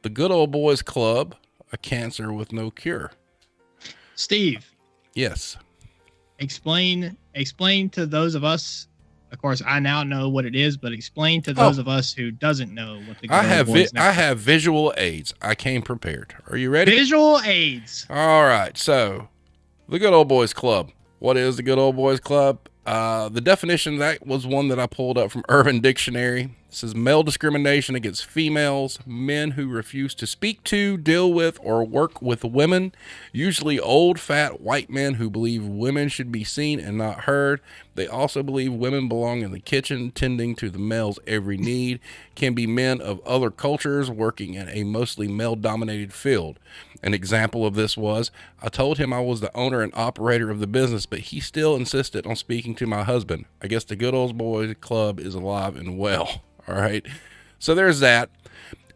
the Good Old Boys Club, a cancer with no cure? Steve, Yes. explain to those of us. Of course, I now know what it is, but explain to those Oh, of us who doesn't know what the I Good Old have Boys I Network. have visual aids. I came prepared. Are you ready? Visual aids. All right. So, the Good Old Boys Club. What is the Good Old Boys Club? The definition, that was one that I pulled up from Urban Dictionary. It says male discrimination against females, men who refuse to speak to, deal with, or work with women, usually old, fat, white men who believe women should be seen and not heard. They also believe women belong in the kitchen, tending to the male's every need, can be men of other cultures working in a mostly male-dominated field. An example of this was, I told him I was the owner and operator of the business, but he still insisted on speaking to my husband. I guess the Good Old Boys Club is alive and well. All right. So there's that.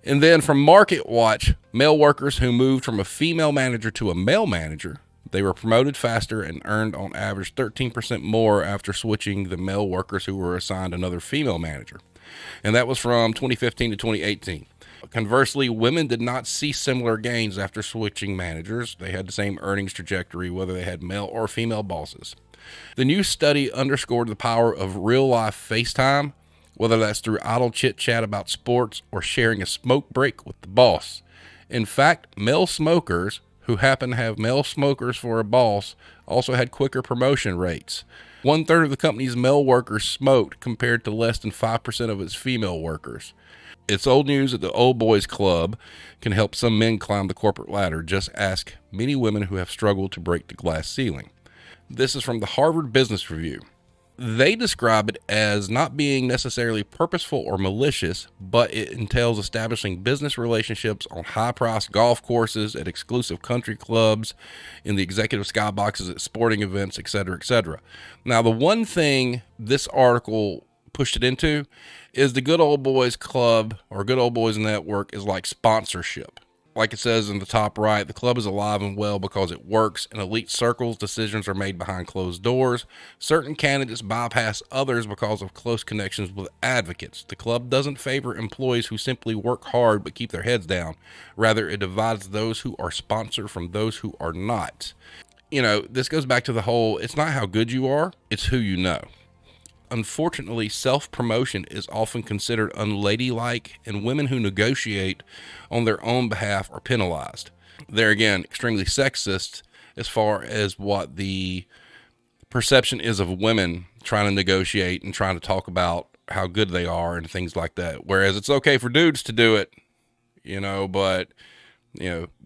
And then from Market Watch, male workers who moved from a female manager to a male manager, they were promoted faster and earned on average 13% more after switching the male workers who were assigned another female manager. And that was from 2015 to 2018. Conversely, women did not see similar gains after switching managers. They had the same earnings trajectory, whether they had male or female bosses. The new study underscored the power of real-life FaceTime, whether that's through idle chit-chat about sports or sharing a smoke break with the boss. In fact, male smokers who happen to have male smokers for a boss also had quicker promotion rates. 1/3 of the company's male workers smoked compared to less than 5% of its female workers. It's old news that the Old Boys Club can help some men climb the corporate ladder. Just ask many women who have struggled to break the glass ceiling. This is from the Harvard Business Review. They describe it as not being necessarily purposeful or malicious, but it entails establishing business relationships on high-priced golf courses, at exclusive country clubs, in the executive skyboxes at sporting events, etc., etc. Now, the one thing this article pushed it into is the Good Old Boys Club or Good Old Boys Network is like sponsorship. Like it says in the top right, the club is alive and well because it works. In elite circles, decisions are made behind closed doors. Certain candidates bypass others because of close connections with advocates. The club doesn't favor employees who simply work hard but keep their heads down. Rather, it divides those who are sponsored from those who are not. You know, this goes back to the whole, it's not how good you are, it's who you know. Unfortunately, self-promotion is often considered unladylike, and women who negotiate on their own behalf are penalized. They're, again, extremely sexist as far as what the perception is of women trying to negotiate and trying to talk about how good they are and things like that. Whereas it's okay for dudes to do it, but,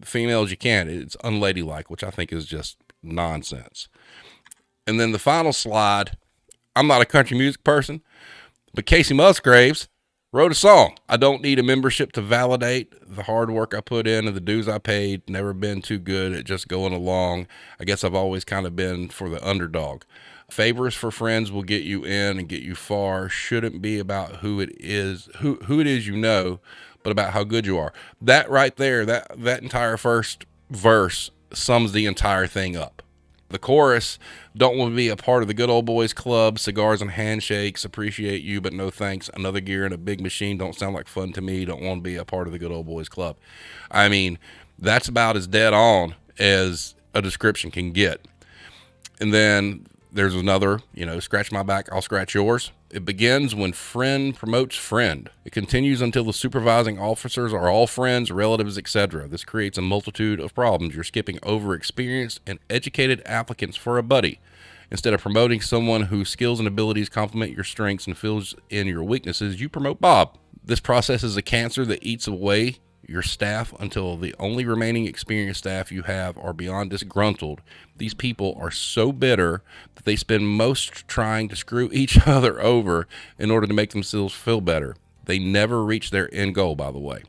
females you can't. It's unladylike, which I think is just nonsense. And then the final slide, I'm not a country music person, but Casey Musgraves wrote a song. I don't need a membership to validate the hard work I put in and the dues I paid. Never been too good at just going along. I guess I've always kind of been for the underdog. Favors for friends will get you in and get you far. Shouldn't be about who it is, who it is but about how good you are. That right there, that entire first verse sums the entire thing up. The chorus, don't want to be a part of the Good Old Boys Club, cigars and handshakes, appreciate you, but no thanks. Another gear and a big machine don't sound like fun to me. Don't want to be a part of the Good Old Boys Club. I mean, that's about as dead on as a description can get. And then there's another, scratch my back, I'll scratch yours. It begins when friend promotes friend. It continues until the supervising officers are all friends, relatives, etc. This creates a multitude of problems. You're skipping over experienced and educated applicants for a buddy. Instead of promoting someone whose skills and abilities complement your strengths and fills in your weaknesses, you promote Bob. This process is a cancer that eats away your staff until the only remaining experienced staff you have are beyond disgruntled. These people are so bitter that they spend most trying to screw each other over in order to make themselves feel better. They never reach their end goal, by the way.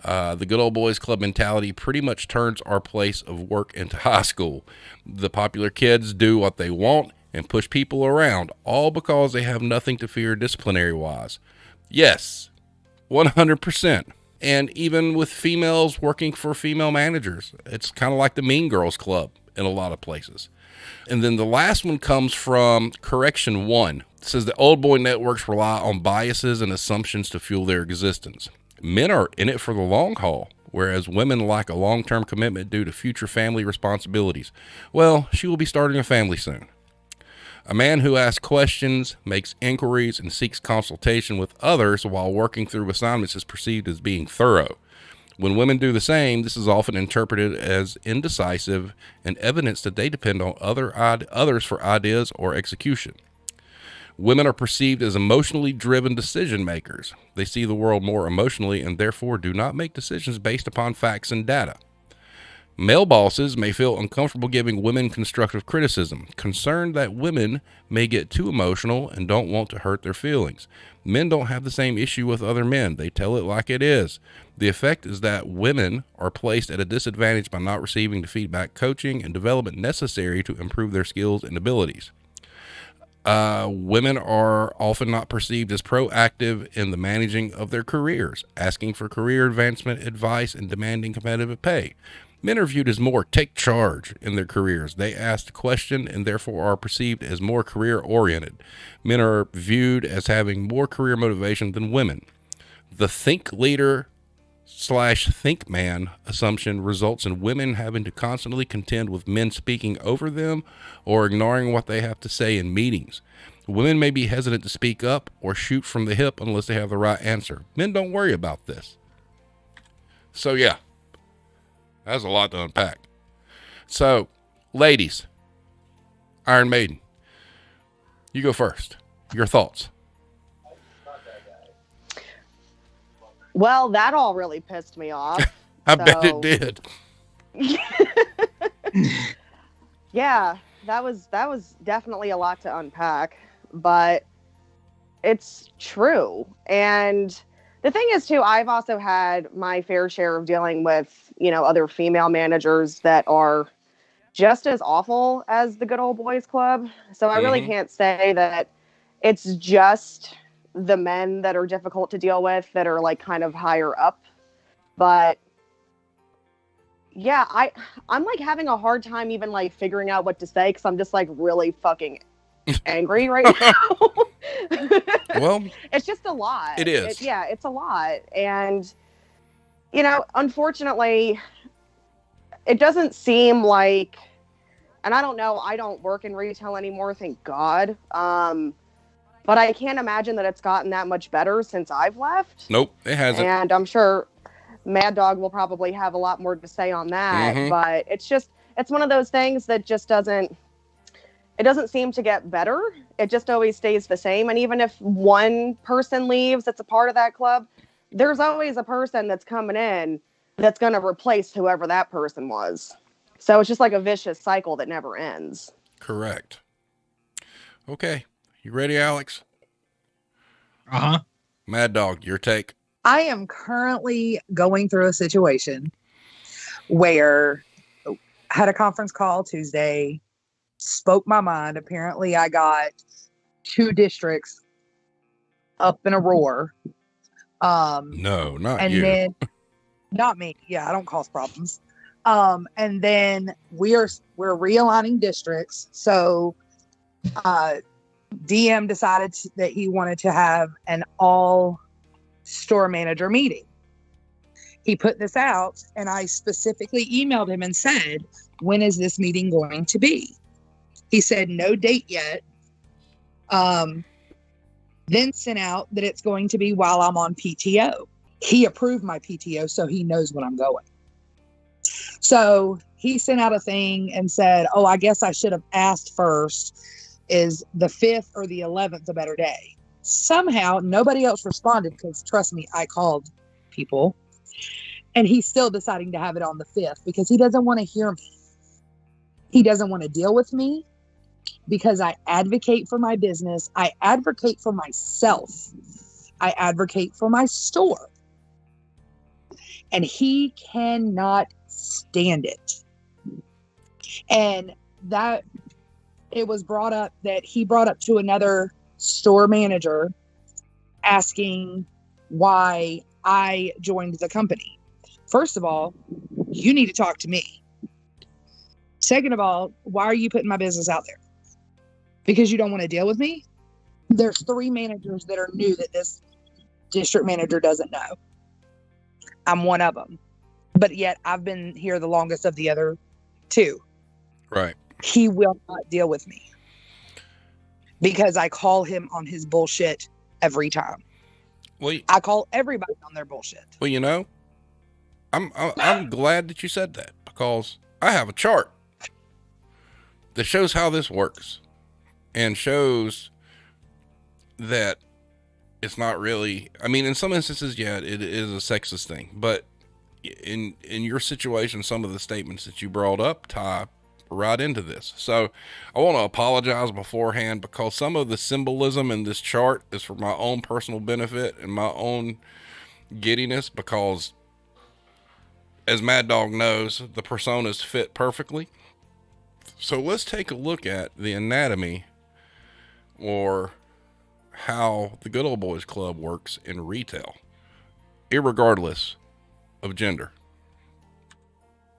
The Good Old Boys Club mentality pretty much turns our place of work into high school. The popular kids do what they want and push people around, all because they have nothing to fear disciplinary-wise. Yes, 100%. And even with females working for female managers, it's kind of like the Mean Girls Club in a lot of places. And then the last one comes from Correction 1. It says the old boy networks rely on biases and assumptions to fuel their existence. Men are in it for the long haul. whereas women lack a long-term commitment due to future family responsibilities. Well, she will be starting a family soon. A man who asks questions, makes inquiries, and seeks consultation with others while working through assignments is perceived as being thorough. When women do the same, this is often interpreted as indecisive and evidence that they depend on others for ideas or execution. Women are perceived as emotionally driven decision makers. They see the world more emotionally and therefore do not make decisions based upon facts and data. Male bosses may feel uncomfortable giving women constructive criticism, concerned that women may get too emotional and don't want to hurt their feelings. Men don't have the same issue with other men. They tell it like it is. The effect is that women are placed at a disadvantage by not receiving the feedback, coaching, and development necessary to improve their skills and abilities. Women are often not perceived as proactive in the managing of their careers, asking for career advancement, advice, and demanding competitive pay. Men are viewed as more take charge in their careers. They ask the question and therefore are perceived as more career oriented. Men are viewed as having more career motivation than women. The think leader / think man assumption results in women having to constantly contend with men speaking over them or ignoring what they have to say in meetings. Women may be hesitant to speak up or shoot from the hip unless they have the right answer. Men don't worry about this. So yeah. That's a lot to unpack. So, ladies, Iron Maiden, you go first. Your thoughts. Well, that all really pissed me off. I bet it did. Yeah, that was definitely a lot to unpack, but it's true. And the thing is, too, I've also had my fair share of dealing with, other female managers that are just as awful as the good old boys club. So I really can't say that it's just the men that are difficult to deal with that are like kind of higher up. But yeah, I'm like having a hard time even like figuring out what to say because I'm just like really fucking angry right now. Well, it's just a lot. It is. It's a lot. And, unfortunately, it doesn't seem like, and I don't know, I don't work in retail anymore, thank God. But I can't imagine that it's gotten that much better since I've left. Nope, it hasn't. And I'm sure Mad Dog will probably have a lot more to say on that. But it's one of those things that just doesn't seem to get better. It just always stays the same. And even if one person leaves that's a part of that club, there's always a person that's coming in that's going to replace whoever that person was. So it's just like a vicious cycle that never ends. Correct. Okay. You ready, Alex? Uh-huh. Mad Dog, your take. I am currently going through a situation where I had a conference call Tuesday, spoke my mind. Apparently I got 2 districts up in a roar. No, not and you. Then not me. Yeah, I don't cause problems. And then we're realigning districts. So DM decided that he wanted to have an all store manager meeting. He put this out and I specifically emailed him and said, when is this meeting going to be? He said, no date yet. Then sent out that it's going to be while I'm on PTO. He approved my PTO, so he knows when I'm going. So he sent out a thing and said, oh, I guess I should have asked first, is the 5th or the 11th a better day? Somehow nobody else responded because, trust me, I called people. And he's still deciding to have it on the 5th because he doesn't want to hear me. He doesn't want to deal with me because I advocate for my business. I advocate for myself. I advocate for my store. And he cannot stand it. And that it was brought up that he brought up to another store manager asking why I joined the company. First of all, you need to talk to me. Second of all, why are you putting my business out there? Because you don't want to deal with me? There's 3 managers that are new that this district manager doesn't know. I'm one of them. but yet I've been here the longest of the other two. Right. He will not deal with me because I call him on his bullshit every time. Well, I call everybody on their bullshit. well, you know, I'm glad that you said that, because I have a chart that shows how this works and shows that it's not really, I mean, in some instances, yeah, it is a sexist thing, but in your situation, some of the statements that you brought up tie right into this. So I want to apologize beforehand, because some of the symbolism in this chart is for my own personal benefit and my own giddiness, because as Mad Dog knows, the personas fit perfectly. So let's take a look at the anatomy, or how the Good Old Boys Club works in retail, irregardless of gender.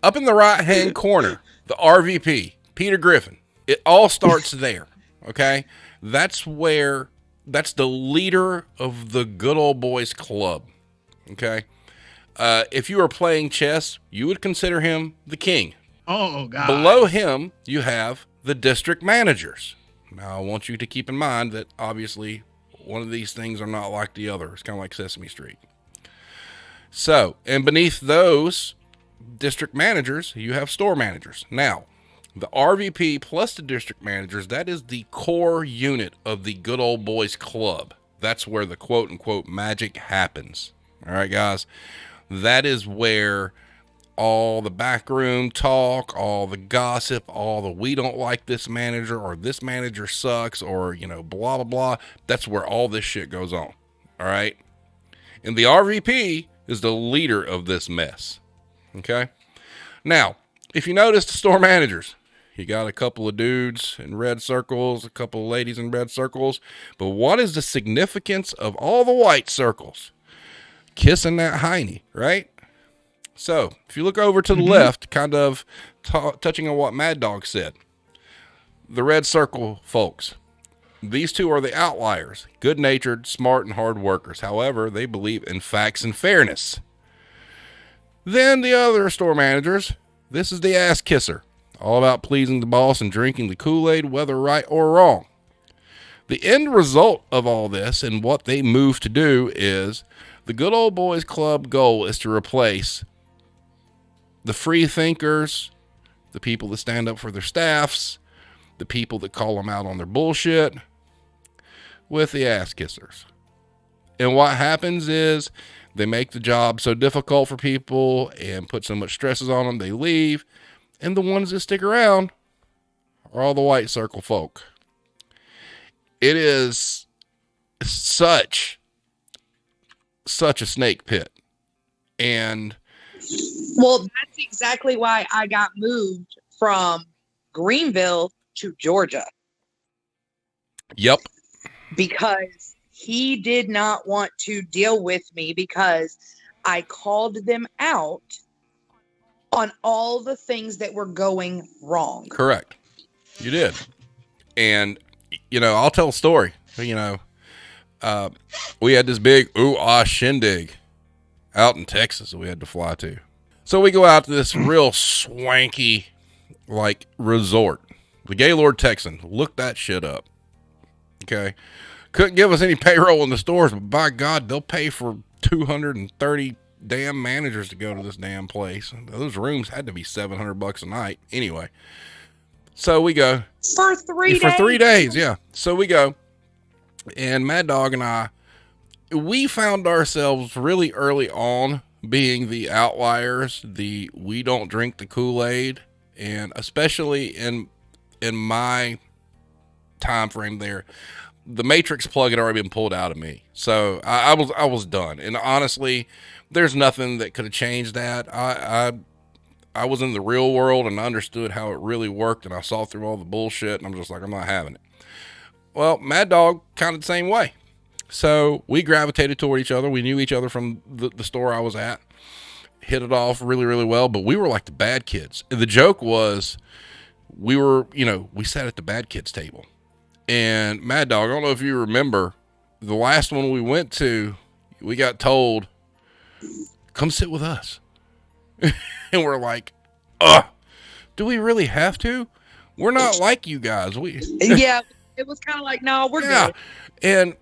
Up in the right hand corner, the RVP, Peter Griffin. It all starts there. Okay. That's the leader of the Good Old Boys Club. Okay. If you are playing chess, you would consider him the king. Oh, God. Below him, you have the district managers. Now, I want you to keep in mind that obviously one of these things are not like the other. It's kind of like Sesame Street. So, and beneath those district managers, you have store managers. Now, the RVP plus the district managers, that is the core unit of the Good Old Boys Club. That's where the quote unquote magic happens. All right, guys. That is where all the backroom talk, all the gossip, all the we don't like this manager, or this manager sucks, or, you know, blah, blah, blah. That's where all this shit goes on. All right. And the RVP is the leader of this mess. Okay. Now, if you notice the store managers, you got a couple of dudes in red circles, a couple of ladies in red circles. But what is the significance of all the white circles? Kissing that hiney, right? So, if you look over to the left, kind of touching on what Mad Dog said, the red circle folks, these two are the outliers, good-natured, smart, and hard workers. However, they believe in facts and fairness. Then the other store managers, this is the ass kisser, all about pleasing the boss and drinking the Kool-Aid, whether right or wrong. The end result of all this and what they move to do is the Good Old Boys Club goal is to replace the free thinkers, the people that stand up for their staffs, the people that call them out on their bullshit, with the ass kissers. And what happens is they make the job so difficult for people and put so much stresses on them, they leave. And the ones that stick around are all the white circle folk. It is such a snake pit. And well, that's exactly why I got moved from Greenville to Georgia. Yep. Because he did not want to deal with me because I called them out on all the things that were going wrong. Correct. You did. And, you know, I'll tell a story. You know, we had this big shindig out in Texas that we had to fly to. So we go out to this real swanky, like, resort. The Gaylord Texan. Look that shit up. Okay. Couldn't give us any payroll in the stores, but by God, they'll pay for 230 damn managers to go to this damn place. Those rooms had to be $700 a night. Anyway. So we go. For 3 days? For 3 days, yeah. So we go. And Mad Dog and I, we found ourselves really early on being the outliers, the we don't drink the Kool-Aid, and especially in my time frame there, the Matrix plug had already been pulled out of me. So I was done. And honestly, there's nothing that could have changed that. I was in the real world and understood how it really worked, and I saw through all the bullshit, and I'm just like, I'm not having it. Well, Mad Dog kind of the same way. So we gravitated toward each other. We knew each other from the store I was at. Hit it off really, really well, but we were like the bad kids. And the joke was we sat at the bad kids table. And Mad Dog, I don't know if you remember, the last one we went to, we got told, come sit with us. And we're like, do we really have to? We're not like you guys. Yeah, it was kind of like, no, we're good. And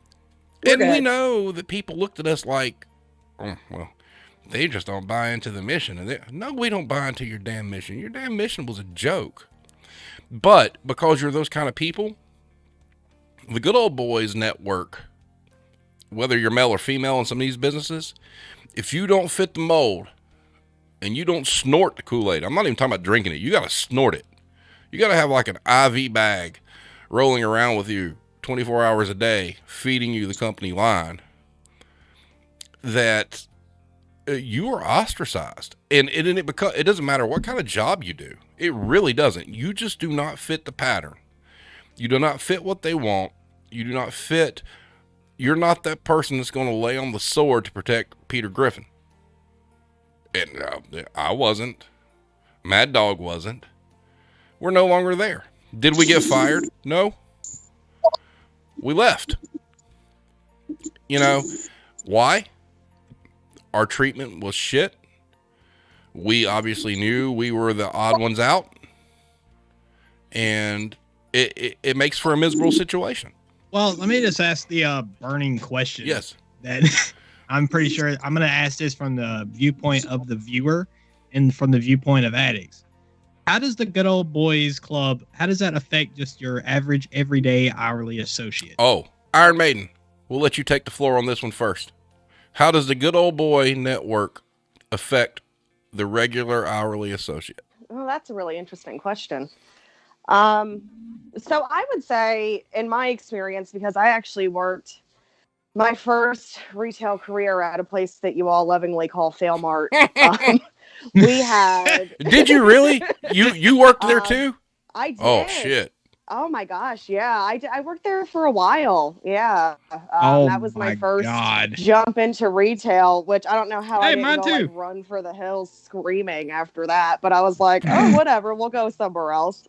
We're and we good. know that people looked at us like, oh, well, they just don't buy into the mission. And no, we don't buy into your damn mission. Your damn mission was a joke. But because you're those kind of people, the Good Old Boys Network, whether you're male or female in some of these businesses, if you don't fit the mold and you don't snort the Kool-Aid, I'm not even talking about drinking it. You got to snort it. You got to have like an IV bag rolling around with you 24 hours a day, feeding you the company line, that you are ostracized. And it doesn't matter what kind of job you do. It really doesn't. You just do not fit the pattern. You do not fit what they want. You do not fit. You're not that person that's going to lay on the sword to protect Peter Griffin. And I wasn't. Mad Dog wasn't. We're no longer there. Did we get fired? No. We left. You know, why? Our treatment was shit. We obviously knew we were the odd ones out. And it makes for a miserable situation. Well, let me just ask the burning question. Yes. That I'm pretty sure I'm going to ask this from the viewpoint of the viewer and from the viewpoint of addicts. How does the Good Old Boys Club, how does that affect just your average, everyday, hourly associate? Oh, Iron Maiden, we'll let you take the floor on this one first. How does the Good Old Boy Network affect the regular hourly associate? Well, that's a really interesting question. So I would say, in my experience, because I actually worked my first retail career at a place that you all lovingly call Failmart. We had. Did you really? You worked there too? I did. Oh shit! Oh my gosh, yeah, I worked there for a while. Yeah, that was my first jump into retail, which I don't know how I didn't go, like, run for the hills screaming after that. But I was like, oh, whatever, we'll go somewhere else.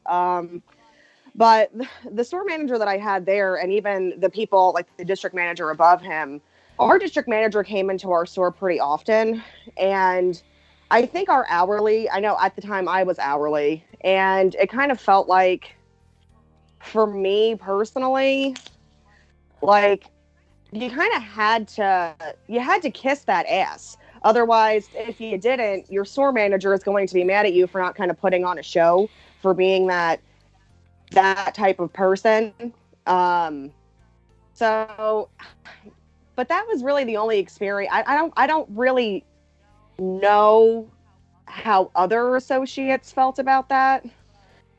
But the store manager that I had there, and even the people like the district manager above him, our district manager came into our store pretty often, and I think our hourly. I know at the time I was hourly, and it kind of felt like, for me personally, like you kind of had to kiss that ass. Otherwise, if you didn't, your store manager is going to be mad at you for not kind of putting on a show, for being that type of person. So, but that was really the only experience. I don't really know how other associates felt about that.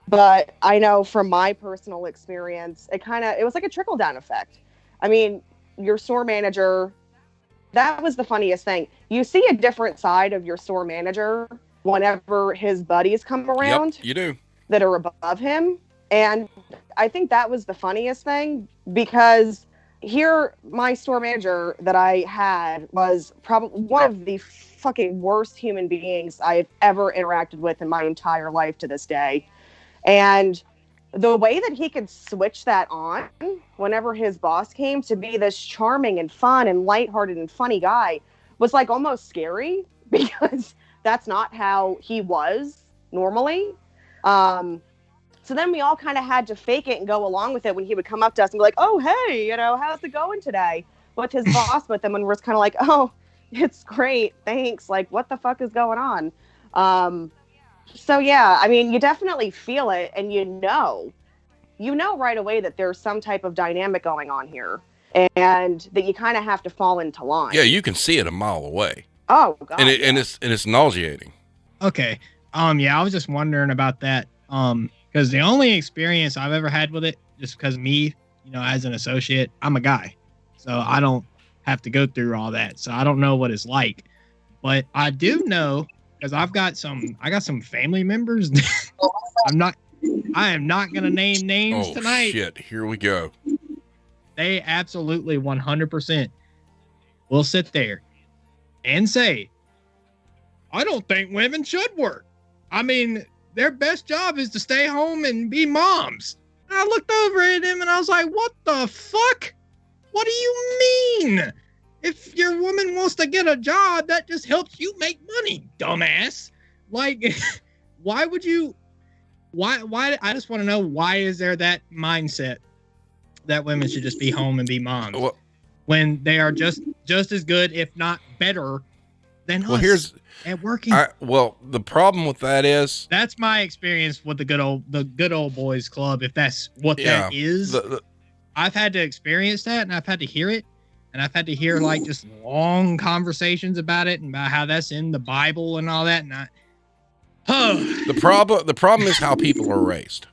But I know from my personal experience, it was like a trickle down effect. I mean, your store manager, that was the funniest thing. You see a different side of your store manager whenever his buddies come around. Yep, you do. That are above him. And I think that was the funniest thing, because here, my store manager that I had was probably one of the fucking worst human beings I've ever interacted with in my entire life to this day. And the way that he could switch that on whenever his boss came to be this charming and fun and lighthearted and funny guy was like almost scary, because that's not how he was normally. So then we all kind of had to fake it and go along with it when he would come up to us and be like, oh, hey, how's it going today? With his boss with him, and we're just kind of like, oh, it's great. Thanks. Like, what the fuck is going on? So, yeah, I mean, you definitely feel it, and you know right away that there's some type of dynamic going on here, and that you kind of have to fall into line. Yeah, you can see it a mile away. Oh, God. And it's nauseating. Okay. Yeah, I was just wondering about that. Because the only experience I've ever had with it, just because me, as an associate, I'm a guy, so I don't have to go through all that. So I don't know what it's like, but I do know, because I got some family members. I am not going to name names tonight. Shit, here we go. They absolutely 100% will sit there and say, I don't think women should work. I mean, their best job is to stay home and be moms. And I looked over at him and I was like, what the fuck? What do you mean? If your woman wants to get a job, that just helps you make money, dumbass. like, why would you? Why? I just want to know, why is there that mindset that women should just be home and be moms Well, when they are just as good, if not better, than well, us here's at working? the problem with that is, That's my experience with the good old boys club. If that's what that yeah, is, I've had to experience that, and I've had to hear it, and I've had to hear like just long conversations about it and about how that's in the Bible and all that. And the problem is how people are raised,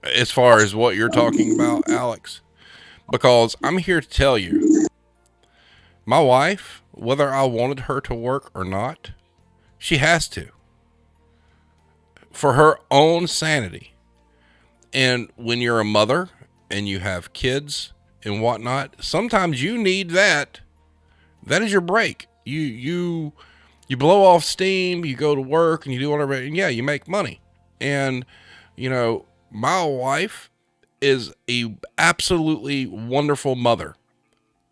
as far as what you're talking about, Alex. Because I'm here to tell you, my wife, whether I wanted her to work or not, she has to, for her own sanity. And when you're a mother and you have kids and whatnot, sometimes you need that. That is your break. You blow off steam, you go to work and you do whatever, and yeah, you make money. And, my wife is a absolutely wonderful mother.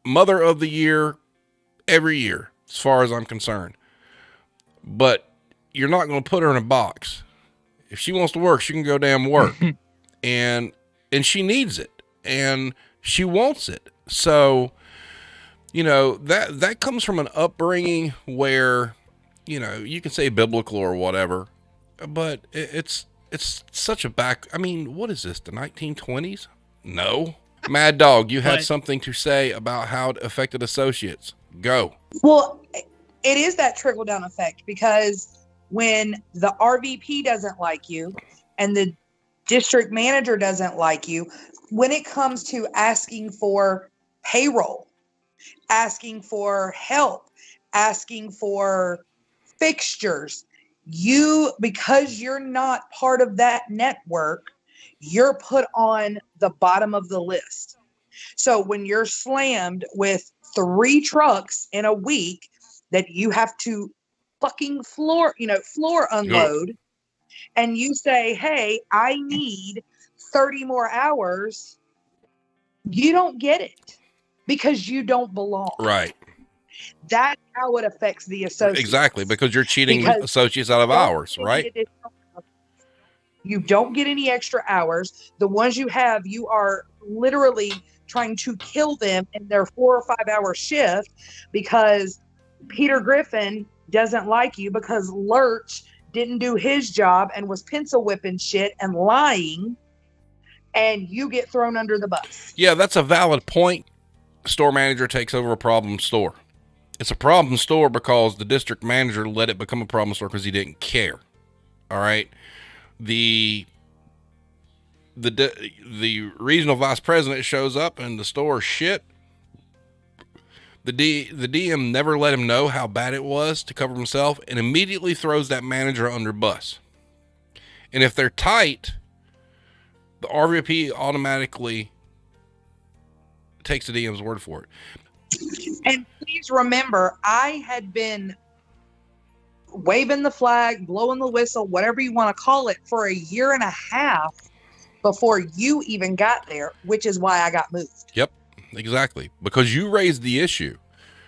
Mother of the year every year, as far as I'm concerned. But you're not going to put her in a box. If she wants to work, she can go damn work. and she needs it, and she wants it. So, that comes from an upbringing where, you can say biblical or whatever, but it's such a what is this, the 1920s? No. Mad Dog, you had something to say about how it affected associates. Go. Well, it is that trickle down effect, because when the RVP doesn't like you and the district manager doesn't like you, when it comes to asking for payroll, asking for help, asking for fixtures, because you're not part of that network, you're put on the bottom of the list. So when you're slammed with 3 trucks in a week that you have to fucking floor unload, and you say, hey, I need 30 more hours, you don't get it because you don't belong. Right. That's how it affects the associates. Exactly, because you're cheating associates out of hours, right? You don't get any extra hours. The ones you have, you are literally trying to kill them in their 4 or 5 hour shift because Peter Griffin doesn't like you because Lurch didn't do his job and was pencil whipping shit and lying, and you get thrown under the bus. Yeah, that's a valid point. Store manager takes over a problem store. It's a problem store because the district manager let it become a problem store because he didn't care. All right. The regional vice president shows up and the store shit. The DM never let him know how bad it was to cover himself, and immediately throws that manager under bus. And if they're tight, the RVP automatically takes the DM's word for it. And please remember, I had been waving the flag, blowing the whistle, whatever you want to call it, for a year and a half before you even got there, which is why I got moved. Yep, exactly. Because you raised the issue.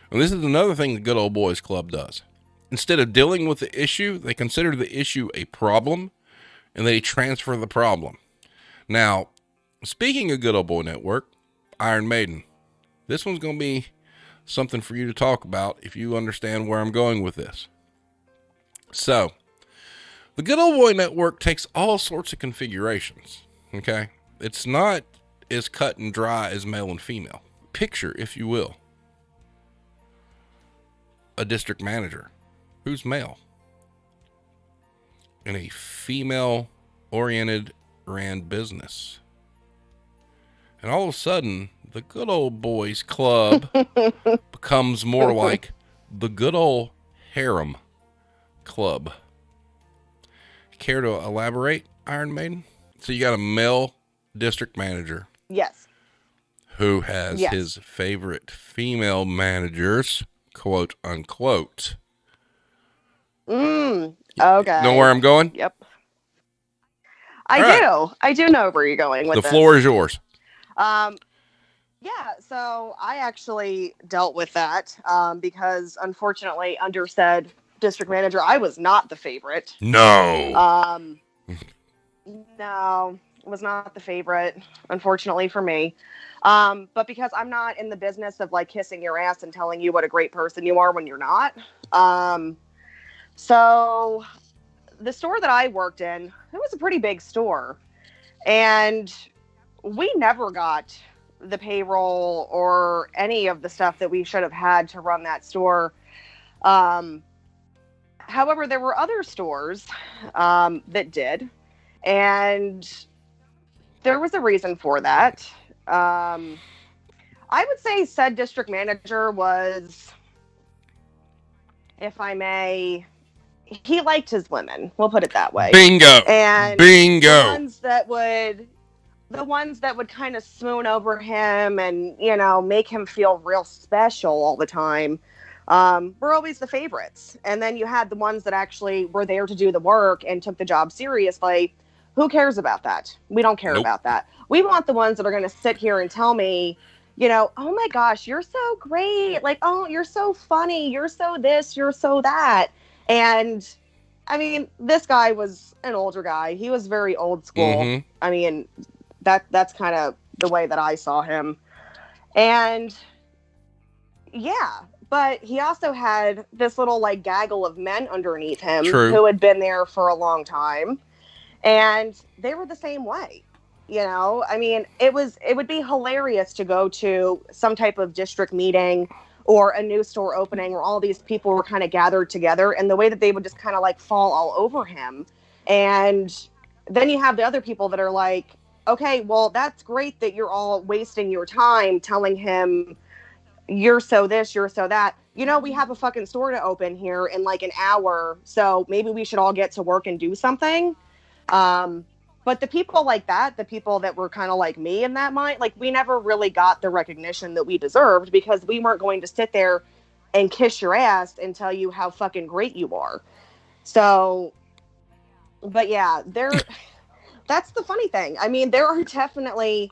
And this is another thing the Good Old Boys Club does. Instead of dealing with the issue, they consider the issue a problem, and they transfer the problem. Now, speaking of Good Old Boy Network, Iron Maiden, this one's going to be something for you to talk about if you understand where I'm going with this. So, the Good Old Boy Network takes all sorts of configurations, okay? It's not as cut and dry as male and female. Picture, if you will, a district manager who's male in a female-oriented ran business. And all of a sudden, the Good Old Boys Club becomes more like the Good Old Harem Club. Care to elaborate, Iron Maiden? So you got a male district manager. Yes. Who has his favorite female managers, quote unquote. Okay. Know where I'm going? Yep. I do know where you're going with this. The floor is yours. Yeah, so I actually dealt with that because unfortunately under said district manager, I was not the favorite. No. No, was not the favorite, unfortunately for me. But because I'm not in the business of like kissing your ass and telling you what a great person you are when you're not. So the store that I worked in, it was a pretty big store, and we never got the payroll or any of the stuff that we should have had to run that store. However, there were other stores that did, and there was a reason for that. I would say said district manager was, if I may, he liked his women. We'll put it that way. Bingo. And Bingo. the ones that would kind of swoon over him and, you know, make him feel real special all the time, were always the favorites. And then you had the ones that actually were there to do the work and took the job seriously. Who cares about that? We don't care about that. We want the ones that are going to sit here and tell me, you know, oh my gosh, you're so great. Like, oh, you're so funny. You're so this, you're so that. And I mean, this guy was an older guy. He was very old school. Mm-hmm. I mean, that's kind of the way that I saw him. And yeah, but he also had this little like gaggle of men underneath him who had been there for a long time. And they were the same way. You know, I mean, it would be hilarious to go to some type of district meeting or a new store opening where all these people were kind of gathered together, and the way that they would just kind of like fall all over him. And then you have the other people that are like, okay, well, that's great that you're all wasting your time telling him you're so this, you're so that. You know, we have a fucking store to open here in like an hour, so maybe we should all get to work and do something. But the people like that, the people that were kind of like me in that mind, like we never really got the recognition that we deserved because we weren't going to sit there and kiss your ass and tell you how fucking great you are. So, but yeah, that's the funny thing. I mean, there are definitely,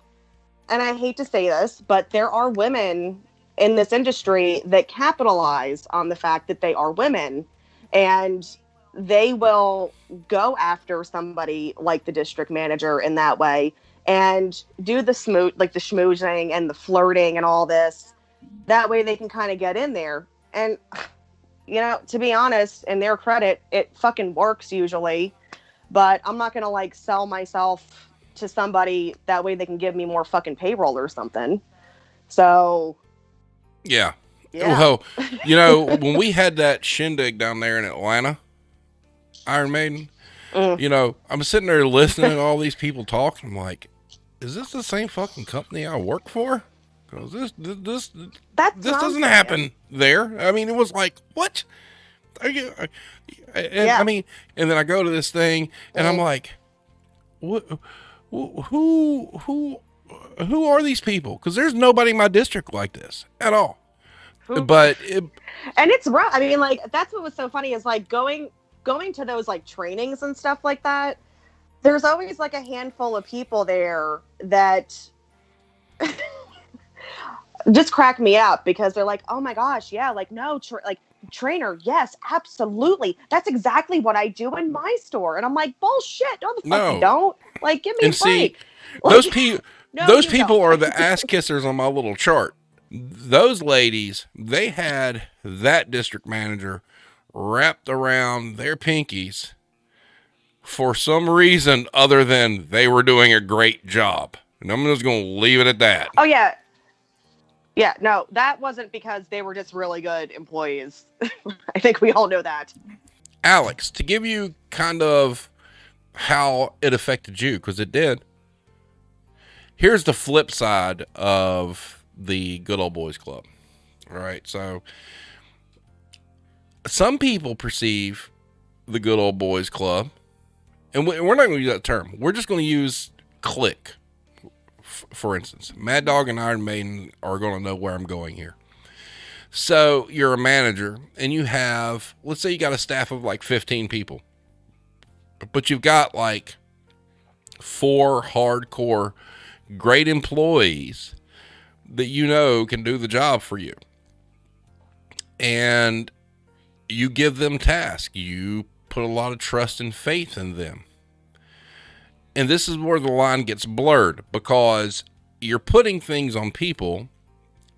and I hate to say this, but there are women in this industry that capitalize on the fact that they are women, and they will go after somebody like the district manager in that way and do the schmoozing and the flirting and all this. That way they can kind of get in there. And, you know, to be honest, in their credit, it fucking works usually. But I'm not going to like sell myself to somebody that way they can give me more fucking payroll or something. So. Yeah. Well, you know, when we had that shindig down there in Atlanta, Iron Maiden, you know, I'm sitting there listening to all these people talk. I'm like, is this the same fucking company I work for? Because this doesn't happen there. I mean, it was like, what? I mean, and then I go to this thing and I'm like, who are these people? Because there's nobody in my district like this at all. But and it's rough. I mean, like, that's what was so funny is like going to those like trainings and stuff like that. There's always like a handful of people there that just crack me up because they're like, oh my gosh, yeah, like no, trainer, yes, absolutely. That's exactly what I do in my store. And I'm like, bullshit, no the fuck you don't. Like, give me a break. See, those people are the ass kissers on my little chart. Those ladies, they had that district manager wrapped around their pinkies for some reason other than they were doing a great job. And I'm just going to leave it at that. Oh, yeah. Yeah, no, that wasn't because they were just really good employees. I think we all know that. Alex, to give you kind of how it affected you, because it did, here's the flip side of the Good Old Boys Club. All right, so some people perceive the Good Old Boys Club, and we're not going to use that term. We're just going to use clique. For instance, Mad Dog and Iron Maiden are going to know where I'm going here. So you're a manager, and you have, let's say you got a staff of like 15 people, but you've got like 4 hardcore great employees that you know can do the job for you. And You give them tasks. You put a lot of trust and faith in them. And this is where the line gets blurred, because you're putting things on people,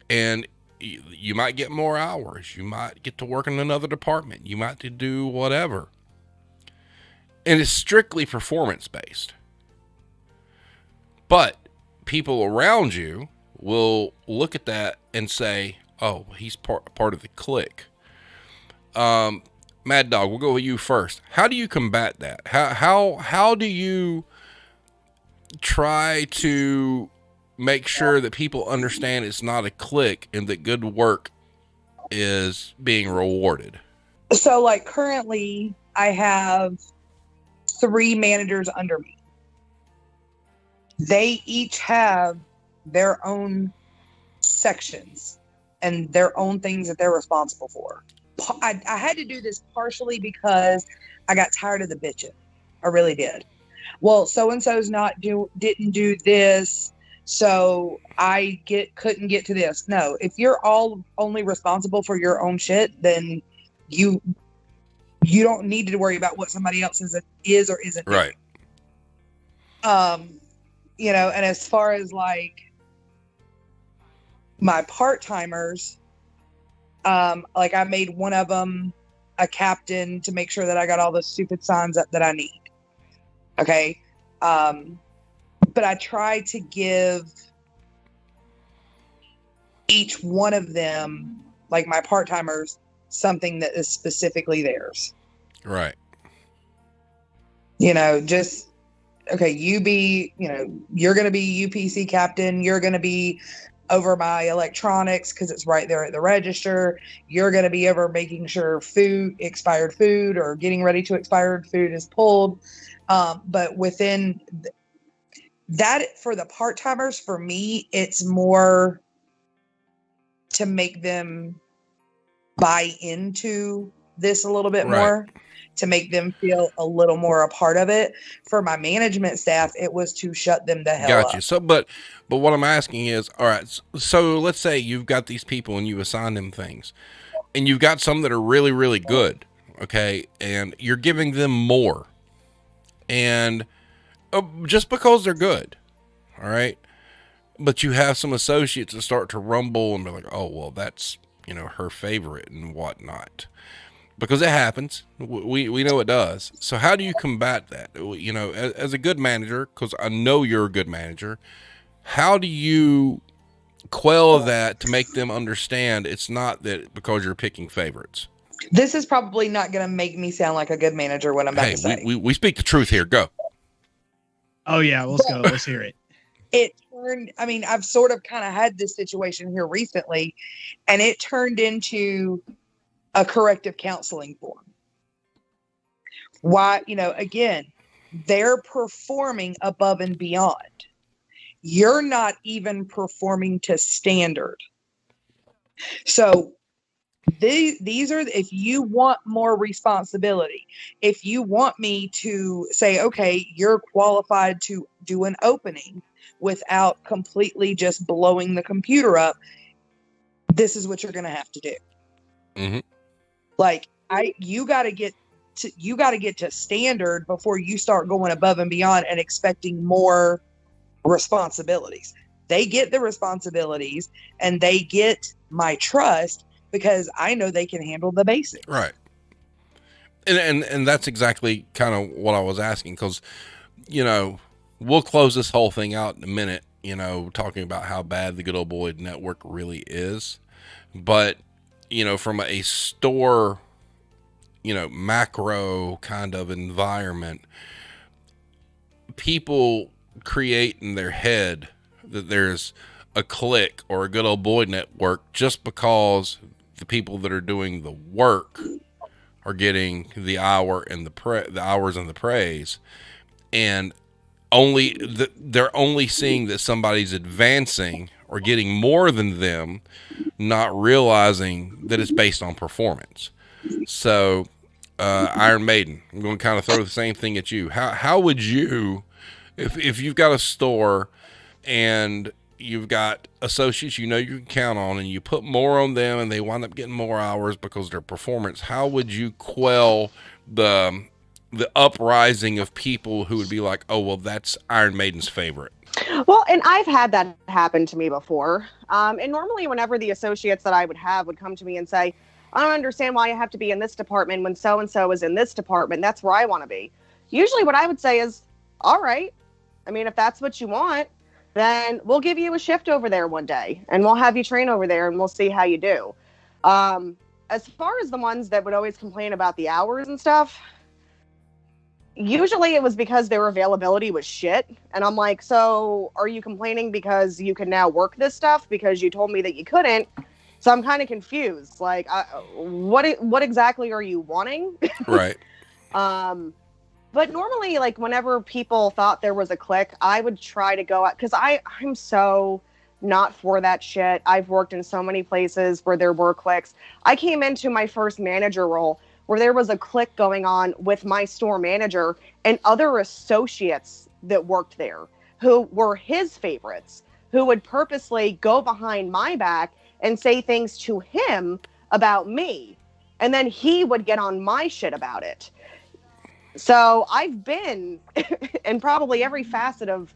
and you might get more hours. You might get to work in another department. You might do whatever. And it's strictly performance based. But people around you will look at that and say, oh, he's part of the clique. Mad Dog, we'll go with you first. How do you combat that? How do you try to make sure that people understand it's not a clique and that good work is being rewarded? So, like, currently, I have 3 managers under me. They each have their own sections and their own things that they're responsible for. I had to do this partially because I got tired of the bitching. I really did. Well, so-and-so's didn't do this, so I couldn't get to this. No, if you're all only responsible for your own shit, then you don't need to worry about what somebody else is or isn't doing. Right. You know, and as far as like my part-timers, like I made one of them a captain to make sure that I got all the stupid signs up that I need. Okay. But I try to give each one of them, like my part-timers, something that is specifically theirs. Right. You know, just, okay, you're going to be UPC captain. You're going to be over my electronics because it's right there at the register. You're going to be over making sure expired food or getting ready to expired food is pulled. But within that, for the part-timers, for me, it's more to make them buy into this a little bit more, to make them feel a little more a part of it. For my management staff, it was to shut them the hell up. Gotcha. So, but what I'm asking is, all right, so let's say you've got these people and you assign them things, and you've got some that are really, really good, okay, and you're giving them more, and just because they're good, all right, but you have some associates that start to rumble and be like, oh, well, that's, her favorite and whatnot. Because it happens. We know it does. So how do you combat that? As a good manager, because I know you're a good manager, how do you quell that to make them understand it's not that because you're picking favorites? This is probably not going to make me sound like a good manager when I'm about to say. We speak the truth here. Go. Oh, yeah. Let's go. Let's hear it. I've sort of kind of had this situation here recently, and it turned into a corrective counseling form. Why, again, they're performing above and beyond. You're not even performing to standard. So these are, if you want more responsibility, if you want me to say, okay, you're qualified to do an opening without completely just blowing the computer up, this is what you're going to have to do. Mm-hmm. Like, you got to get to standard before you start going above and beyond and expecting more responsibilities. They get the responsibilities and they get my trust because I know they can handle the basics. Right. And that's exactly kind of what I was asking, because, we'll close this whole thing out in a minute, talking about how bad the Good Old Boy network really is. But, from a store, macro kind of environment, people create in their head that there's a clique or a Good Old Boy network just because the people that are doing the work are getting the hours and the praise, and they're only seeing that somebody's advancing or getting more than them, not realizing that it's based on performance. So, Iron Maiden, I'm going to kind of throw the same thing at you. How would you, if you've got a store and you've got associates you know you can count on, and you put more on them and they wind up getting more hours because of their performance, how would you quell the uprising of people who would be like, oh, well, that's Iron Maiden's favorite? Well, and I've had that happen to me before. And normally, whenever the associates that I would have would come to me and say, I don't understand why I have to be in this department when so and so is in this department. That's where I want to be. Usually, what I would say is, all right. I mean, if that's what you want, then we'll give you a shift over there one day and we'll have you train over there and we'll see how you do. As far as the ones that would always complain about the hours and stuff, usually it was because their availability was shit. And I'm like, so are you complaining because you can now work this stuff because you told me that you couldn't? So I'm kind of confused. Like, what exactly are you wanting? Right. But normally, like, whenever people thought there was a click, I would try to go out, because I'm so not for that shit. I've worked in so many places where there were clicks. I came into my first manager role where there was a click going on with my store manager and other associates that worked there who were his favorites, who would purposely go behind my back and say things to him about me. And then he would get on my shit about it. So I've been in probably every facet of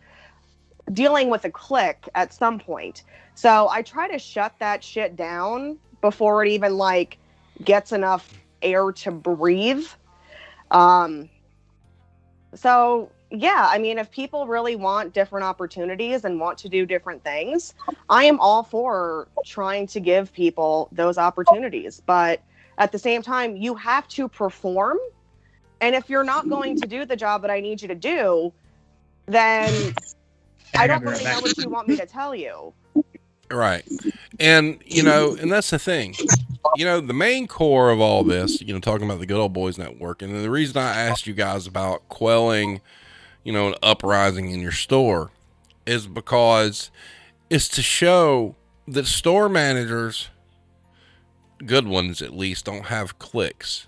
dealing with a click at some point. So I try to shut that shit down before it even like gets enough air to breathe. So yeah, I mean, if people really want different opportunities and want to do different things, I am all for trying to give people those opportunities. But at the same time, you have to perform. And if you're not going to do the job that I need you to do, then I don't really know what you want me to tell you. Right. And, you know, and that's the thing. You know, the main core of all this, you know, talking about the Good Old Boys Network, and the reason I asked you guys about quelling, you know, an uprising in your store is because it's to show that store managers, good ones at least, don't have cliques.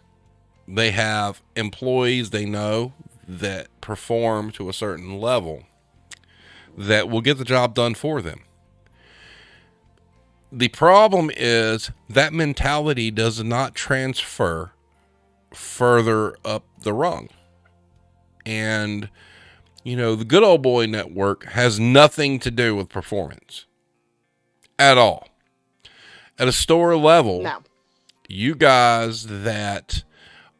They have employees they know that perform to a certain level that will get the job done for them. The problem is that mentality does not transfer further up the rung. And, you know, the Good Old Boy Network has nothing to do with performance at all. At a store level, No. You guys that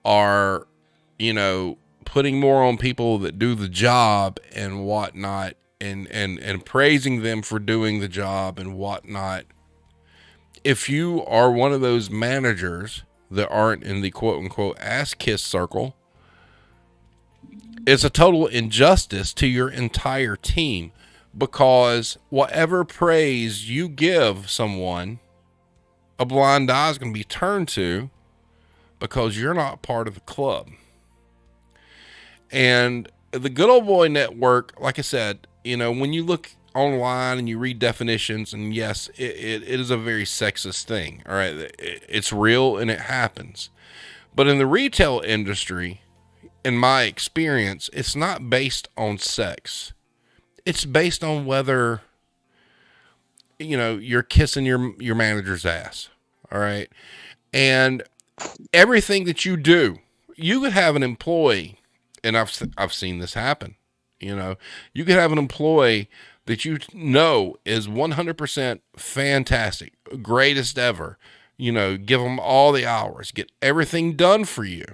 are, you know, putting more on people that do the job and whatnot, and praising them for doing the job and whatnot. If you are one of those managers that aren't in the quote unquote ass kiss circle, it's a total injustice to your entire team, because whatever praise you give someone, a blind eye is going to be turned to, because you're not part of the club. And the Good Old Boy Network, like I said, you know, when you look online and you read definitions, and yes, it is a very sexist thing. All right. It's real and it happens. But in the retail industry, in my experience, it's not based on sex. It's based on whether, you know, you're kissing your manager's ass. All right. And everything that you do, you could have an employee, and I've seen this happen. You know, you could have an employee that you know is 100% fantastic, greatest ever. You know, give them all the hours, get everything done for you.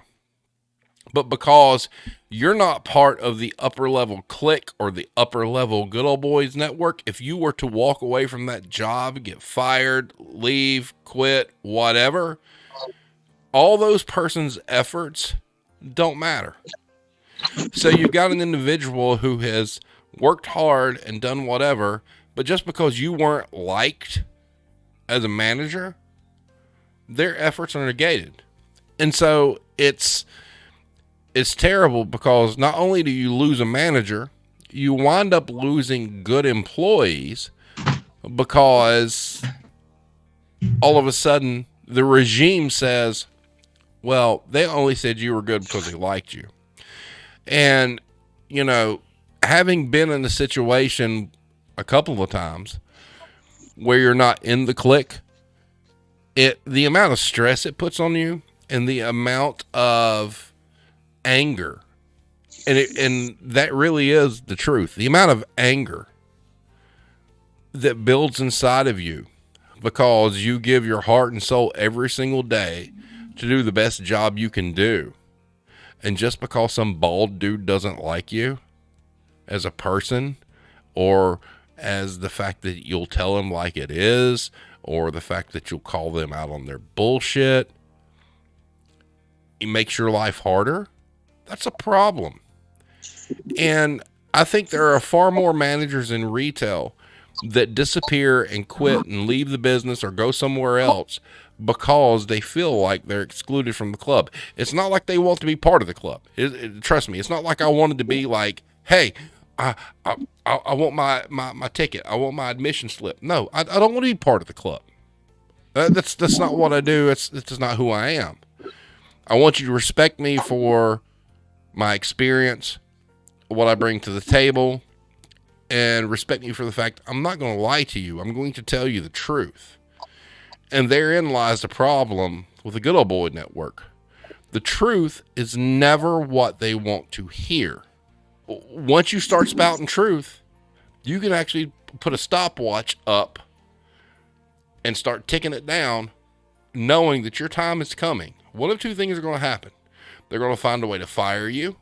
But because you're not part of the upper level clique or the upper level Good Old Boys Network, if you were to walk away from that job, get fired, leave, quit, whatever, all those persons' efforts don't matter. So you've got an individual who has worked hard and done whatever, but just because you weren't liked as a manager, their efforts are negated. And so it's terrible, because not only do you lose a manager, you wind up losing good employees, because all of a sudden the regime says, well, they only said you were good because they liked you. And, you know, having been in the situation a couple of times, where you're not in the clique, the amount of stress it puts on you and the amount of anger, and that really is the truth. The amount of anger that builds inside of you because you give your heart and soul every single day to do the best job you can do. And just because some bald dude doesn't like you as a person, or as the fact that you'll tell them like it is, or the fact that you'll call them out on their bullshit, it makes your life harder. That's a problem. And I think there are far more managers in retail that disappear and quit and leave the business or go somewhere else because they feel like they're excluded from the club. It's not like they want to be part of the club. Trust me, it's not like I wanted to be like, hey, I want my ticket. I want my admission slip. No, I don't want to be part of the club. That's not what I do. That's just not who I am. I want you to respect me for my experience, what I bring to the table, and respect me for the fact I'm not going to lie to you. I'm going to tell you the truth. And therein lies the problem with the Good Old Boy Network. The truth is never what they want to hear. Once you start spouting truth, you can actually put a stopwatch up and start ticking it down, knowing that your time is coming. One of two things are going to happen. They're going to find a way to fire you,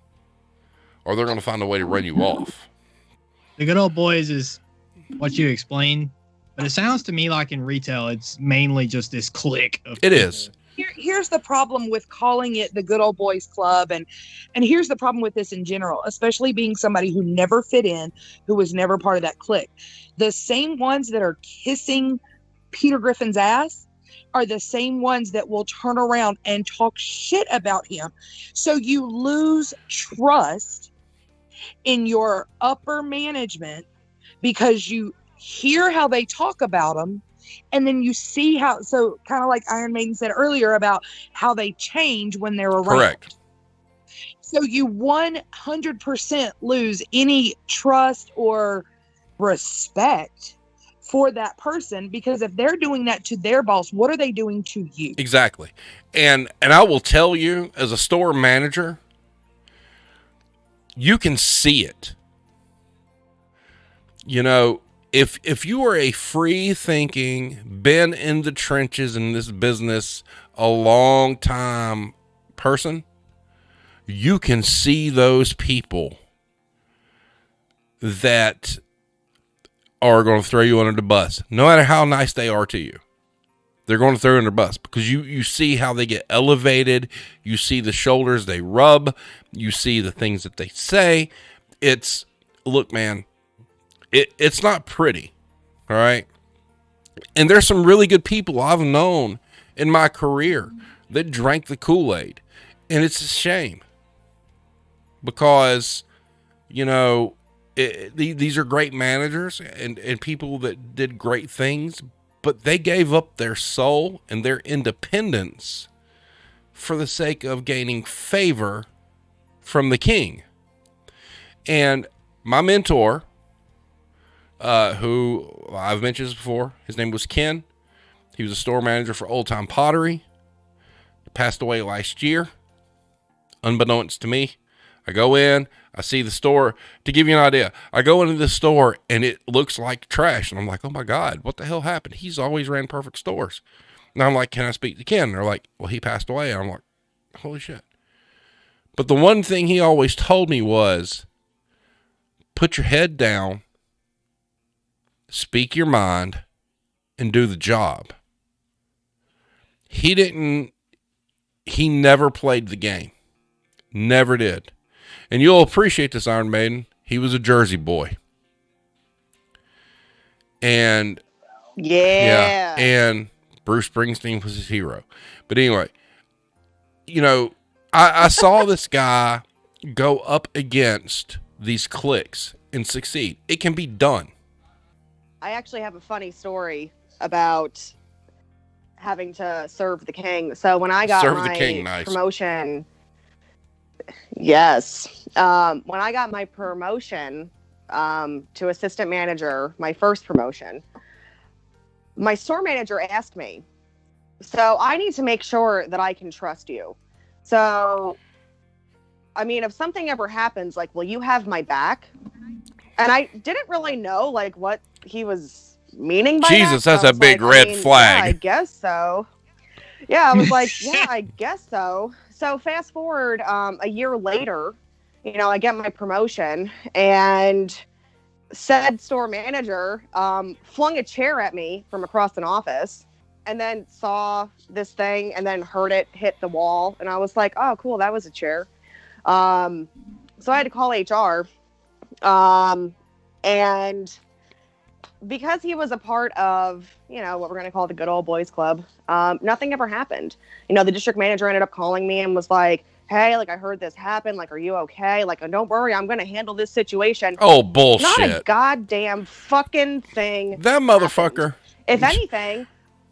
or they're going to find a way to run you off. The Good Old Boys is what you explained, but it sounds to me like in retail, it's mainly just this clique of It people. is. Here's the problem with calling it the Good Old Boys Club, and here's the problem with this in general, especially being somebody who never fit in, who was never part of that clique. The same ones that are kissing Peter Griffin's ass are the same ones that will turn around and talk shit about him. So you lose trust in your upper management because you hear how they talk about them, and then you see how, so kind of like Iron Maiden said earlier about how they change when they're around. Correct. So you 100% lose any trust or respect for that person, because if they're doing that to their boss, what are they doing to you? Exactly. And I will tell you, as a store manager, you can see it. You know, if you are a free thinking, been in the trenches in this business a long time person, you can see those people that are going to throw you under the bus, no matter how nice they are to you. They're going to throw you under the bus because you see how they get elevated. You see the shoulders they rub. You see the things that they say. Look, man, it's not pretty. All right. And there's some really good people I've known in my career that drank the Kool-Aid. And it's a shame because, you know, these are great managers and people that did great things, but they gave up their soul and their independence for the sake of gaining favor from the king. And my mentor, who I've mentioned this before, his name was Ken. He was a store manager for Old Time Pottery. He passed away last year, unbeknownst to me. I go in, I see the store. To give you an idea, I go into this store and it looks like trash. And I'm like, oh my God, what the hell happened? He's always ran perfect stores. And I'm like, can I speak to Ken? And they're like, well, he passed away. And I'm like, holy shit. But the one thing he always told me was, put your head down, speak your mind, and do the job. He never played the game. Never did. And you'll appreciate this, Iron Maiden. He was a Jersey boy. And Yeah. and Bruce Springsteen was his hero. But anyway, you know, I saw this guy go up against these cliques and succeed. It can be done. I actually have a funny story about having to serve the king. So when I got Serve the my king, nice. promotion, yes, when I got my promotion to assistant manager, my first promotion, my store manager asked me, so I need to make sure that I can trust you. So, I mean, if something ever happens, like, will you have my back? And I didn't really know, like, what he was meaning by Jesus, that. that's a big red flag. Yeah, I guess so. Yeah, I was like, yeah, I guess so. So fast forward a year later, I get my promotion, and said store manager flung a chair at me from across an office, and then saw this thing and then heard it hit the wall. And I was like, oh, cool, that was a chair. So I had to call HR. And because he was a part of, what we're going to call the good old boys club, nothing ever happened. The district manager ended up calling me and was like, hey, like, I heard this happen. Like, are you okay? Like, don't worry, I'm going to handle this situation. Oh, bullshit. Not a goddamn fucking thing. That motherfucker. Happened. If anything,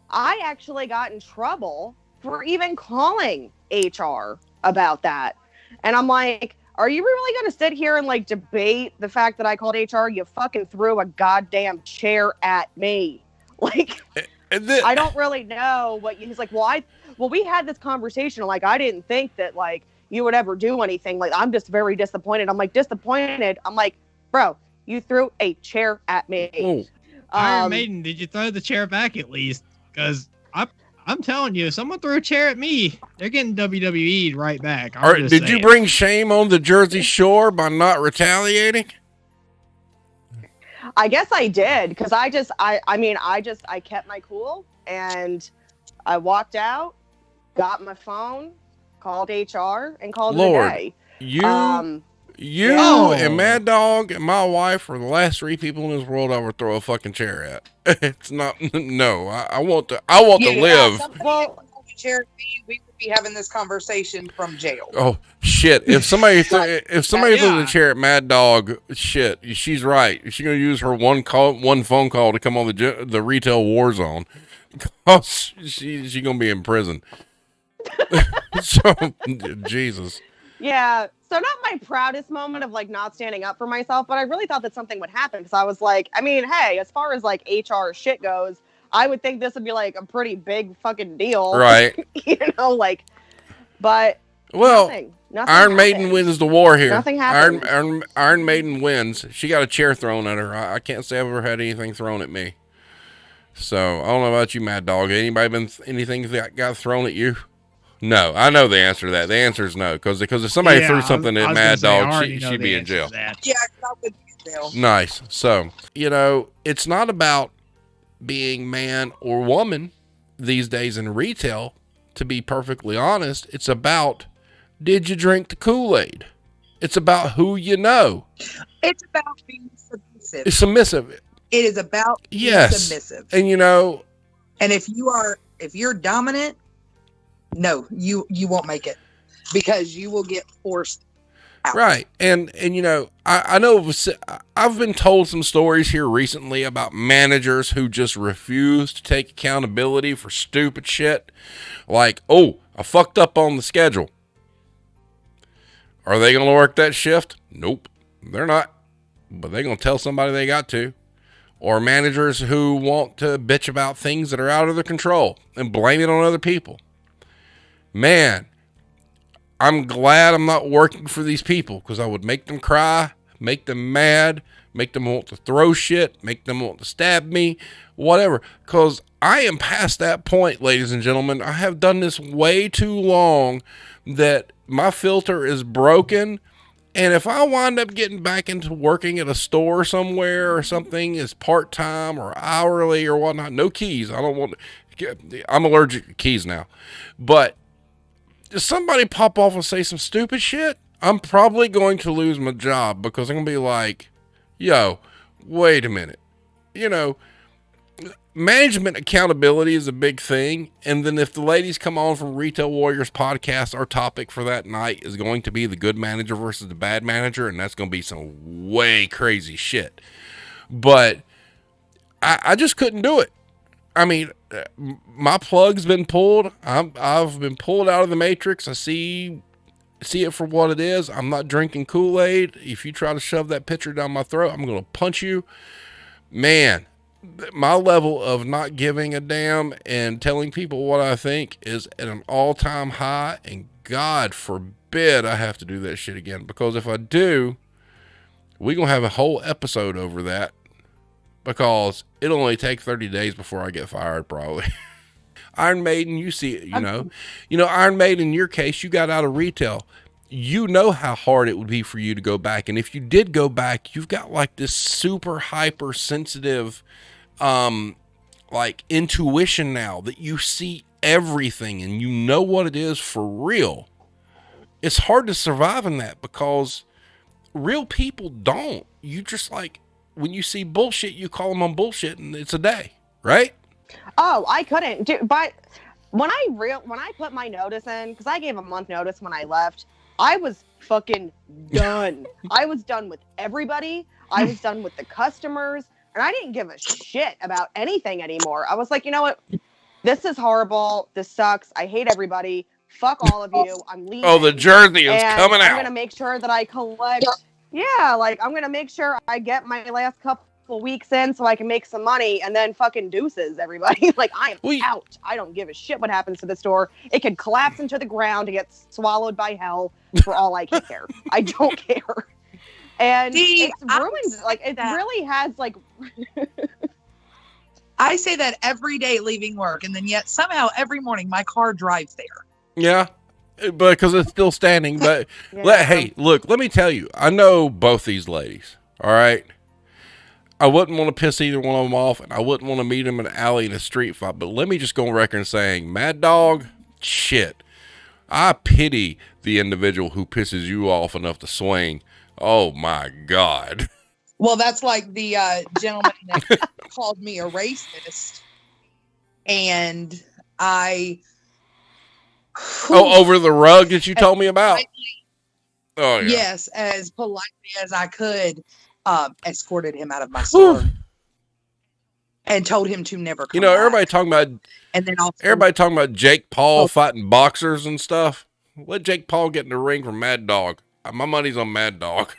I actually got in trouble for even calling HR about that. And I'm like, are you really going to sit here and, like, debate the fact that I called HR? You fucking threw a goddamn chair at me. Like, I don't really know what he's like, well, we had this conversation. Like, I didn't think that, like, you would ever do anything. Like, I'm just very disappointed. I'm like, disappointed? I'm like, bro, you threw a chair at me. Oh. Iron Maiden, did you throw the chair back at least? Because I'm telling you, if someone threw a chair at me, they're getting WWE'd right back. Did you bring shame on the Jersey Shore by not retaliating? I guess I did, because I kept my cool, and I walked out, got my phone, called HR, and called it a day. You Yeah. and Mad Dog and my wife were the last three people in this world I would throw a fucking chair at. It's not. No, I want to live. Well, we would be having this conversation from jail. Oh shit! If somebody threw the chair at Mad Dog, shit, she's right. She's gonna use her one phone call to come on the retail war zone. Cause she's gonna be in prison. So, Jesus. Yeah. So not my proudest moment of, like, not standing up for myself, but I really thought that something would happen, because I was like, I mean, hey, as far as, like, HR shit goes, I would think this would be, like, a pretty big fucking deal. Right. But well, nothing Iron Maiden wins the war here. Nothing happened. Iron Maiden wins. She got a chair thrown at her. I can't say I've ever had anything thrown at me. So I don't know about you, Mad Dog. Anybody anything that got thrown at you? No, I know the answer to that. The answer is no, because if somebody threw something at Mad Dog, she'd be in jail. Yeah, I would be in jail. Nice. So, it's not about being man or woman these days in retail, to be perfectly honest. It's about, did you drink the Kool-Aid? It's about who you know. It's about being submissive. It's submissive. It is about being submissive. And and if you're dominant, no, you won't make it, because you will get forced out. Right. And I know I've been told some stories here recently about managers who just refuse to take accountability for stupid shit. Like, oh, I fucked up on the schedule. Are they going to work that shift? Nope, they're not. But they're going to tell somebody they got to. Or managers who want to bitch about things that are out of their control and blame it on other people. Man, I'm glad I'm not working for these people, because I would make them cry, make them mad, make them want to throw shit, make them want to stab me, whatever. Because I am past that point, ladies and gentlemen. I have done this way too long that my filter is broken. And if I wind up getting back into working at a store somewhere or something as part-time or hourly or whatnot, no keys. I'm allergic to keys now. But if somebody pop off and say some stupid shit, I'm probably going to lose my job, because I'm going to be like, yo, wait a minute. Management accountability is a big thing. And then if the ladies come on from Retail Warriors podcast, our topic for that night is going to be the good manager versus the bad manager. And that's going to be some way crazy shit. But I just couldn't do it. I mean, my plug's been pulled. I've been pulled out of the matrix. I see it for what it is. I'm not drinking Kool-Aid. If you try to shove that pitcher down my throat, I'm going to punch you. Man, my level of not giving a damn and telling people what I think is at an all-time high, and God forbid I have to do that shit again, because if I do, we're going to have a whole episode over that, because it'll only take 30 days before I get fired, probably. Iron Maiden, you see, Iron Maiden, in your case, you got out of retail. You know how hard it would be for you to go back. And if you did go back, you've got like this super hyper sensitive, like intuition now that you see everything and you know what it is for real. It's hard to survive in that because real people don't. You just like, when you see bullshit, you call them on bullshit and it's a day, right? Oh, I couldn't do, but when I put my notice in, because I gave a month notice when I left, I was fucking done. I was done with everybody. I was done with the customers, and I didn't give a shit about anything anymore. I was like, you know what? This is horrible. This sucks. I hate everybody. Fuck all of you. I'm leaving. Oh, the jersey is and coming out. I'm gonna make sure that I collect. Yeah, like I'm gonna make sure I get my last couple weeks in so I can make some money, and then fucking deuces, everybody. Like, I am out. I don't give a shit what happens to the store. It could collapse into the ground and get swallowed by hell for all I care. I don't care. And it's ruined. Like, it really has, like... I say that every day leaving work, and then yet somehow every morning my car drives there. Yeah, because it's still standing. But Yeah. hey, look, let me tell you, I know both these ladies, all right? I wouldn't want to piss either one of them off, and I wouldn't want to meet them in an alley in a street fight. But let me just go on record saying, Mad Dog, shit. I pity the individual who pisses you off enough to swing. Oh, my God. Well, that's like the gentleman that called me a racist. And I... Oh, over the rug that you told me about? Oh, yeah. Yes, as politely as I could, escorted him out of my store and told him to never come back. Everybody talking about, and then also, everybody talking about Jake Paul fighting boxers and stuff. Let Jake Paul get in the ring for Mad Dog. My money's on Mad Dog.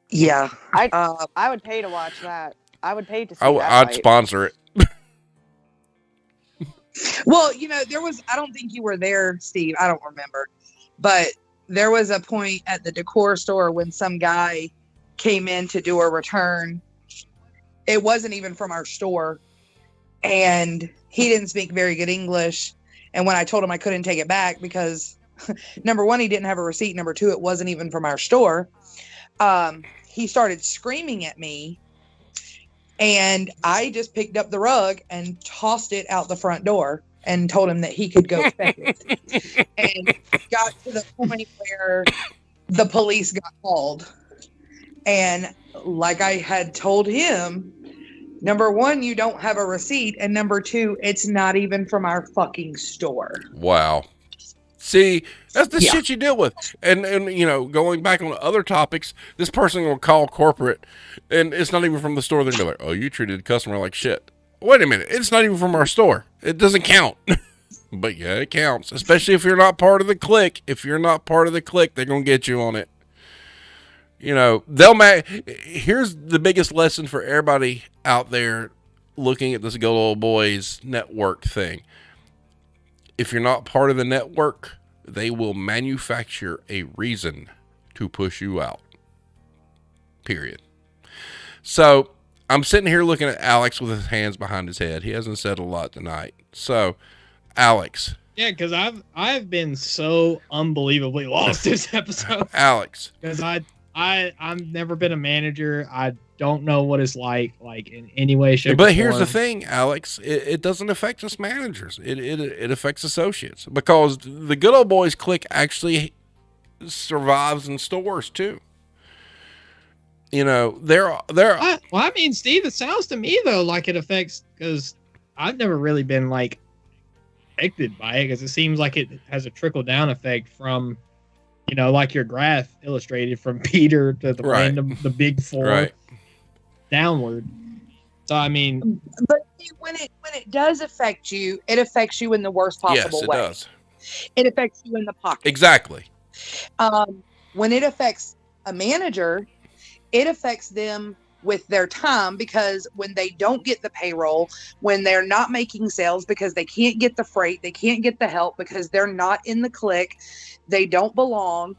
Yeah, I would pay to watch that. I would pay to see that I'd fight. sponsor it. Well, there was, I don't think you were there, Steve. I don't remember. But there was a point at the decor store when some guy came in to do a return. It wasn't even from our store. And he didn't speak very good English. And when I told him I couldn't take it back because, number one, he didn't have a receipt. Number two, it wasn't even from our store. He started screaming at me. And I just picked up the rug and tossed it out the front door and told him that he could go fetch it. And got to the point where the police got called. And like I had told him, number one, you don't have a receipt. And number two, it's not even from our fucking store. Wow. See, that's the shit you deal with. And going back on other topics, this person will call corporate and it's not even from the store. They're gonna be like, oh, you treated the customer like shit. Wait a minute. It's not even from our store. It doesn't count. But yeah, it counts. Especially if you're not part of the clique. If you're not part of the clique, they're going to get you on it. Here's the biggest lesson for everybody out there looking at this Good Old Boys network thing. If you're not part of the network, they will manufacture a reason to push you out. Period. So I'm sitting here looking at Alex with his hands behind his head. He hasn't said a lot tonight. So, Alex. Yeah, because I've been so unbelievably lost this episode. Alex. Because I've never been a manager. I don't know what it's like in any way, shape, But or here's the form. thing, Alex. It doesn't affect us managers. It affects associates because the Good Old Boys clique actually survives in stores too. Well, I mean, Steve, it sounds to me though like it affects, because I've never really been like affected by it, because it seems like it has a trickle down effect from, like your graph illustrated from Peter to the random, the big four downward. So I mean, but when it does affect you, it affects you in the worst possible way. Yes, it does. It affects you in the pocket. Exactly. When it affects a manager, it affects them with their time, because when they don't get the payroll, when they're not making sales because they can't get the freight, they can't get the help because they're not in the clique, they don't belong.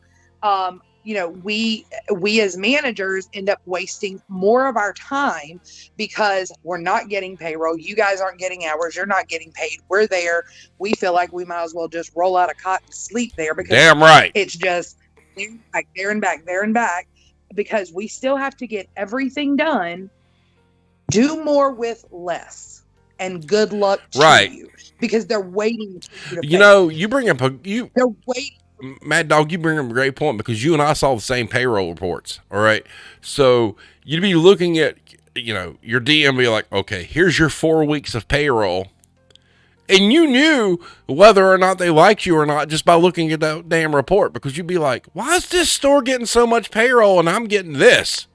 We as managers end up wasting more of our time because we're not getting payroll. You guys aren't getting hours. You're not getting paid. We're there. We feel like we might as well just roll out a cot and sleep there because Damn right. it's just there and back, because we still have to get everything done. Do more with less, and good luck to you, because they're waiting for you to pay. You bring up They're waiting. Mad Dog, you bring up a great point, because you and I saw the same payroll reports. All right. So you'd be looking at, your DM be like, okay, here's your 4 weeks of payroll. And you knew whether or not they liked you or not just by looking at that damn report, because you'd be like, why is this store getting so much payroll and I'm getting this?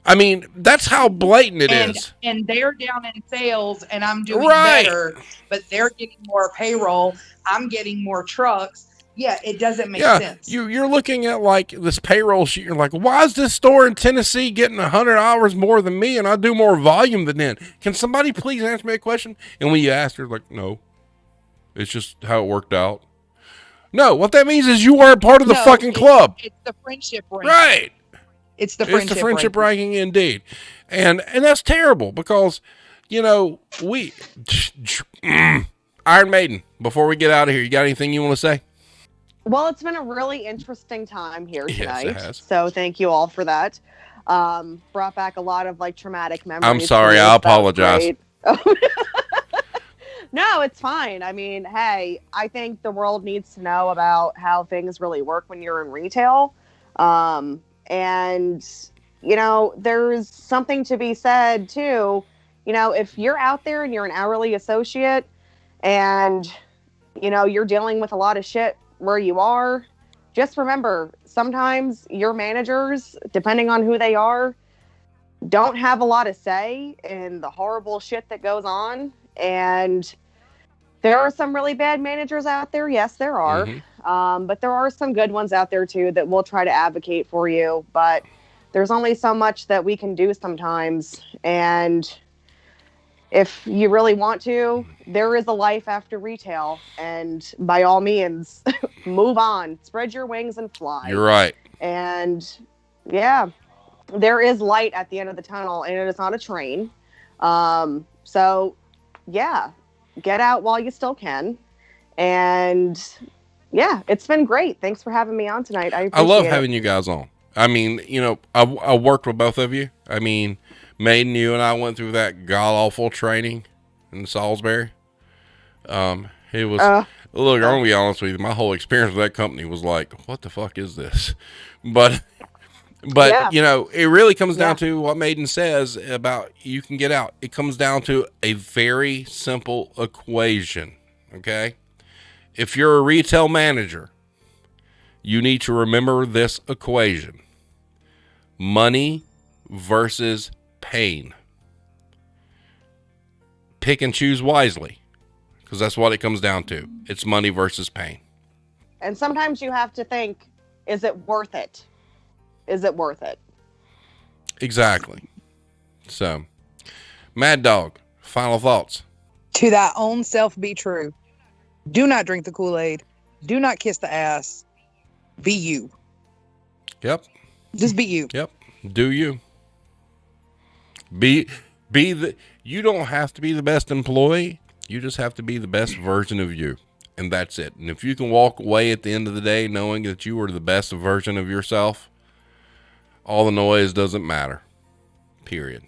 I mean, that's how blatant it is. And they're down in sales and I'm doing better, but they're getting more payroll. I'm getting more trucks. Yeah, it doesn't make sense. You're looking at like this payroll sheet. You're like, why is this store in Tennessee getting 100 hours more than me and I do more volume than them? Can somebody please answer me a question? And when you ask her, like, no, it's just how it worked out. No, what that means is you weren't part of the fucking club. It's the friendship ranking. Right. It's the friendship ranking indeed. And that's terrible because, we Iron Maiden, before we get out of here, you got anything you want to say? Well, it's been a really interesting time here tonight. Yes, it has. So thank you all for that. Brought back a lot of traumatic memories. I'm sorry. I apologize. No, it's fine. I mean, hey, I think the world needs to know about how things really work when you're in retail. And, there's something to be said too. If you're out there and you're an hourly associate and, you're dealing with a lot of shit where you are, just remember, sometimes your managers, depending on who they are, don't have a lot of say in the horrible shit that goes on. And there are some really bad managers out there. Yes, there are. Mm-hmm. But there are some good ones out there too that will try to advocate for you. But there's only so much that we can do sometimes. And if you really want to, there is a life after retail, and by all means, move on, spread your wings and fly. You're right. And yeah, there is light at the end of the tunnel, and it is not a train. So yeah, get out while you still can. And yeah, it's been great. Thanks for having me on tonight. I love having you guys on. I mean, I worked with both of you. I mean, Maiden, you and I went through that god-awful training in Salisbury. It was, look, I'm going to be honest with you. My whole experience with that company was like, what the fuck is this? But yeah. It really comes down to what Maiden says about you can get out. It comes down to a very simple equation, okay? If you're a retail manager, you need to remember this equation. Money versus pain. Pick and choose wisely, because that's what it comes down to. It's money versus pain. And sometimes you have to think, is it worth it? Is it worth it? Exactly. So, Mad Dog, final thoughts. To thy own self be true. Do not drink the Kool-Aid. Do not kiss the ass. Be you. Yep. Just be you. Yep. Do you. You don't have to be the best employee. You just have to be the best version of you. And that's it. And if you can walk away at the end of the day knowing that you are the best version of yourself, all the noise doesn't matter. Period.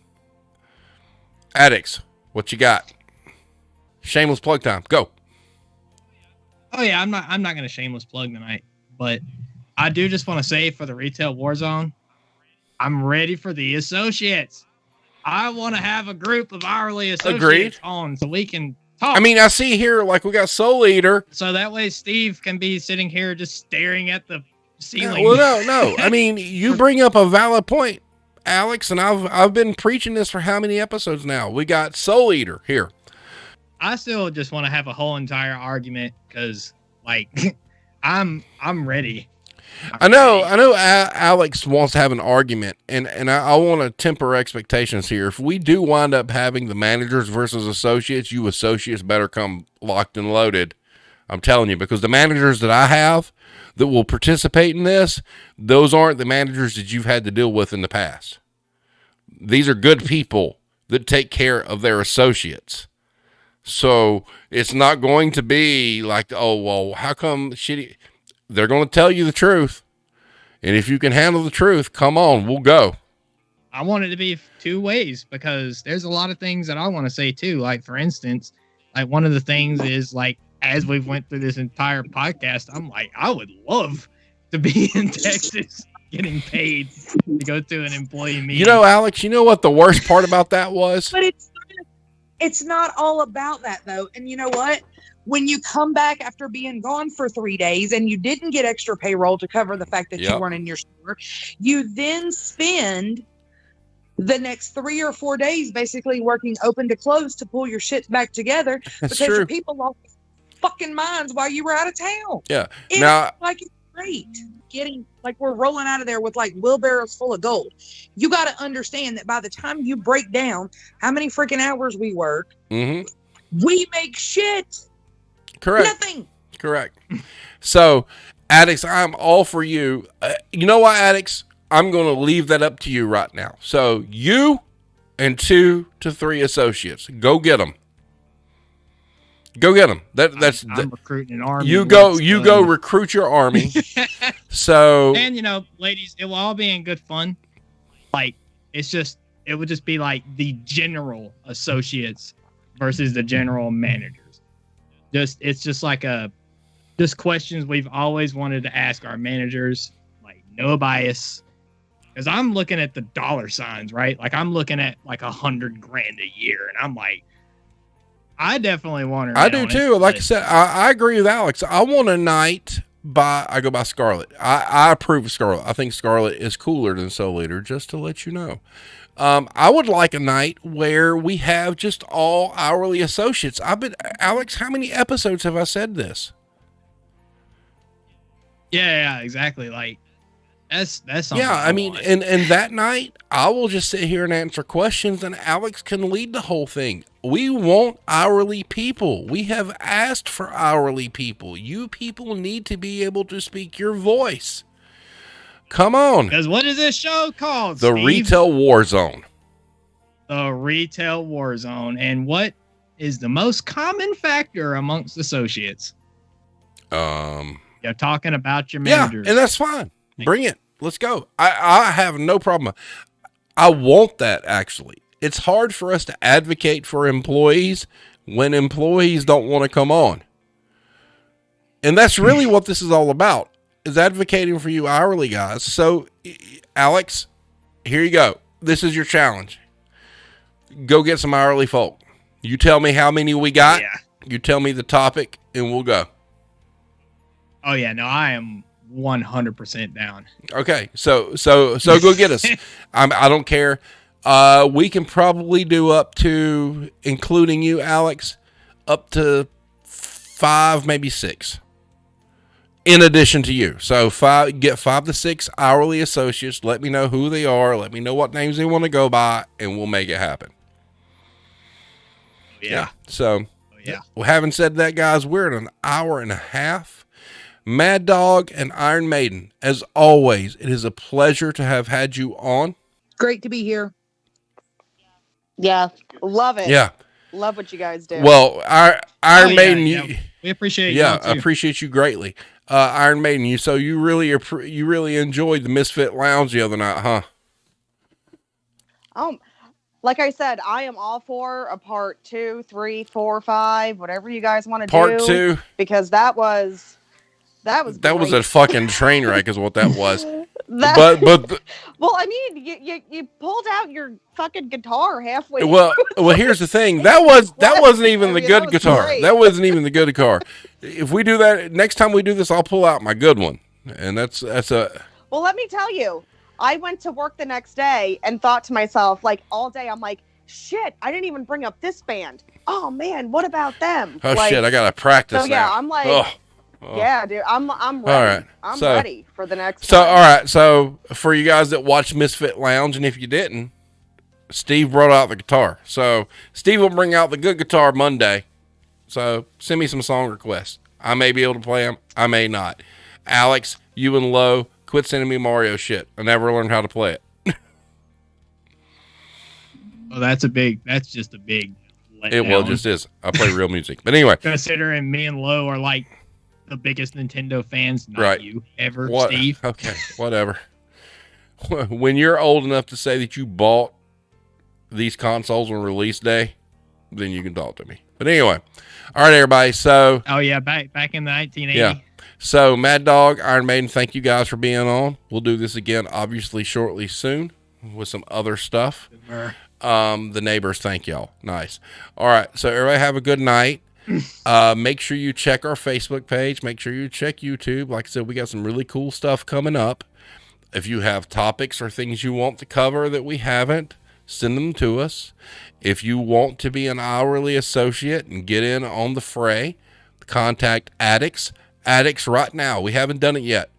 Addicts, what you got? Shameless plug time. Go. Oh yeah, I'm not gonna shameless plug tonight, but I do just want to say for the retail war zone, I'm ready for the associates. I want to have a group of hourly associates on so we can talk. I mean, I see here like we got Soul Eater, so that way Steve can be sitting here just staring at the ceiling. Well, no. I mean, you bring up a valid point, Alex, and I've been preaching this for how many episodes now? We got Soul Eater here. I still just want to have a whole entire argument because, like, I'm ready. I know Alex wants to have an argument, and I want to temper expectations here. If we do wind up having the managers versus associates, you associates better come locked and loaded. I'm telling you, because the managers that I have that will participate in this, those aren't the managers that you've had to deal with in the past. These are good people that take care of their associates. So it's not going to be like, oh, well, how come shitty? They're going to tell you the truth. And if you can handle the truth, come on, we'll go. I want it to be two ways because there's a lot of things that I want to say too. Like, for instance, like one of the things is like, as we've went through this entire podcast, I'm like, I would love to be in Texas getting paid to go to an employee meeting. You know, Alex, you know what the worst part about that was? But it's not all about that though. And you know what? When you come back after being gone for 3 days and you didn't get extra payroll to cover the fact that you weren't in your store, you then spend the next 3 or 4 days basically working open to close to pull your shit back together because your people lost their fucking minds while you were out of town. Yeah. Now, like, it's great getting, like, we're rolling out of there with like wheelbarrows full of gold. You got to understand that by the time you break down how many freaking hours we work, we make shit. Correct. Nothing. Correct. So, Addicts, I'm all for you. You know what, Addicts? I'm going to leave that up to you right now. So, you and 2 to 3 associates, go get them. Go get them. I'm recruiting an army. You go recruit your army. So, and you know, ladies, it will all be in good fun. Like, it would just be like the general associates versus the general managers. It's just like just questions we've always wanted to ask our managers, like no bias. Because I'm looking at the dollar signs, right? Like I'm looking at like $100,000 a year, and I'm like, I definitely want her. I do too. Like I said, I agree with Alex. I want a night I go by Scarlet. I approve of Scarlet. I think Scarlet is cooler than Soul Eater, just to let you know. I would like a night where we have just all hourly associates. Alex, how many episodes have I said this? Yeah, exactly. Like that's something. Yeah, I mean, and that night I will just sit here and answer questions, and Alex can lead the whole thing. We want hourly people. We have asked for hourly people. You people need to be able to speak your voice. Come on. Because what is this show called, The Steve? Retail War Zone. The Retail War Zone. And what is the most common factor amongst associates? You're talking about your managers. Yeah, and that's fine. Bring it. Let's go. I have no problem. I want that, actually. It's hard for us to advocate for employees when employees don't want to come on. And that's really what this is all about, is advocating for you hourly guys. So, Alex, here you go. This is your challenge. Go get some hourly folk. You tell me how many we got. Yeah. You tell me the topic, and we'll go. Oh, yeah. No, I am 100% down. Okay. So go get us. I don't care. We can probably do up to, including you, Alex, up to 5, maybe 6. In addition to you. So get 5 to 6 hourly associates. Let me know who they are. Let me know what names they want to go by, and we'll make it happen. Yeah. So, well, having said that, guys, we're at an hour and a half. Mad Dog and Iron Maiden, as always, it is a pleasure to have had you on. Great to be here. Yeah, love it. Yeah. Love what you guys do. Well, Iron Maiden, we appreciate you. Yeah, I appreciate you greatly. Iron Maiden, you really enjoyed the Misfit Lounge the other night, huh? Like I said, I am all for a part 2, 3, 4, 5, whatever you guys want to do. Part 2, because that was a fucking train wreck, is what that was. Well, I mean, you pulled out your fucking guitar halfway. Well, here's the thing. That wasn't even the good guitar. Great. That wasn't even the good guitar. If we do that next time we do this, I'll pull out my good one, and that's a. Well, let me tell you, I went to work the next day and thought to myself, like all day, I'm like, shit, I didn't even bring up this band. Oh man, what about them? Oh shit, I gotta practice. So yeah, now. I'm like. Ugh. Yeah, dude, I'm ready. right. I'm So- ready for the next So, time. all right. So, for you guys that watch Misfit Lounge, and if you didn't, Steve brought out the guitar. So, Steve will bring out the good guitar Monday. So, send me some song requests. I may be able to play them. I may not. Alex, you and Lo, quit sending me Mario shit. I never learned how to play it. Well, that's just a big letdown. It well just is. I play real music. But anyway, Considering me and Lo are like the biggest Nintendo fans, not Right. you ever, what? Steve. Okay, whatever. When you're old enough to say that you bought these consoles on release day, then you can talk to me. But anyway, all right, everybody. So, Oh yeah, back in the 1980. Yeah. So Mad Dog, Iron Maiden, thank you guys for being on. We'll do this again, obviously, shortly soon with some other stuff. The neighbors, thank y'all. Nice. All right. So everybody have a good night. Make sure you check our Facebook page. Make sure you check YouTube. Like I said, we got some really cool stuff coming up. If you have topics or things you want to cover that we haven't, send them to us. If you want to be an hourly associate and get in on the fray, contact Addicts. Addicts right now. We haven't done it yet.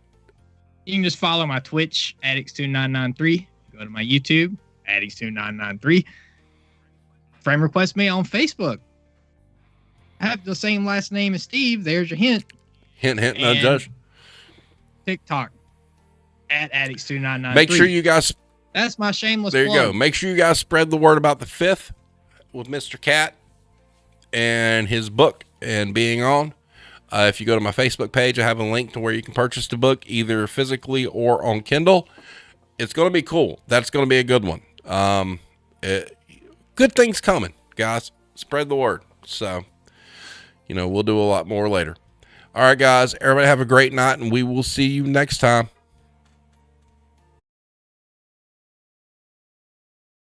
You can just follow my Twitch, Addicts2993. Go to my YouTube, Addicts2993. Friend request me on Facebook. I have the same last name as Steve. There's your hint. Hint, hint, no And judge. TikTok at Addicts2993. Make sure you guys, That's my shameless there you plug. go. Make sure you guys spread the word about the 5th with Mr. Cat and his book and being on. If you go to my Facebook page, I have a link to where you can purchase the book either physically or on Kindle. It's going to be cool. That's going to be a good one. Good things coming, guys. Spread the word. So, we'll do a lot more later. All right, guys. Everybody have a great night, and we will see you next time.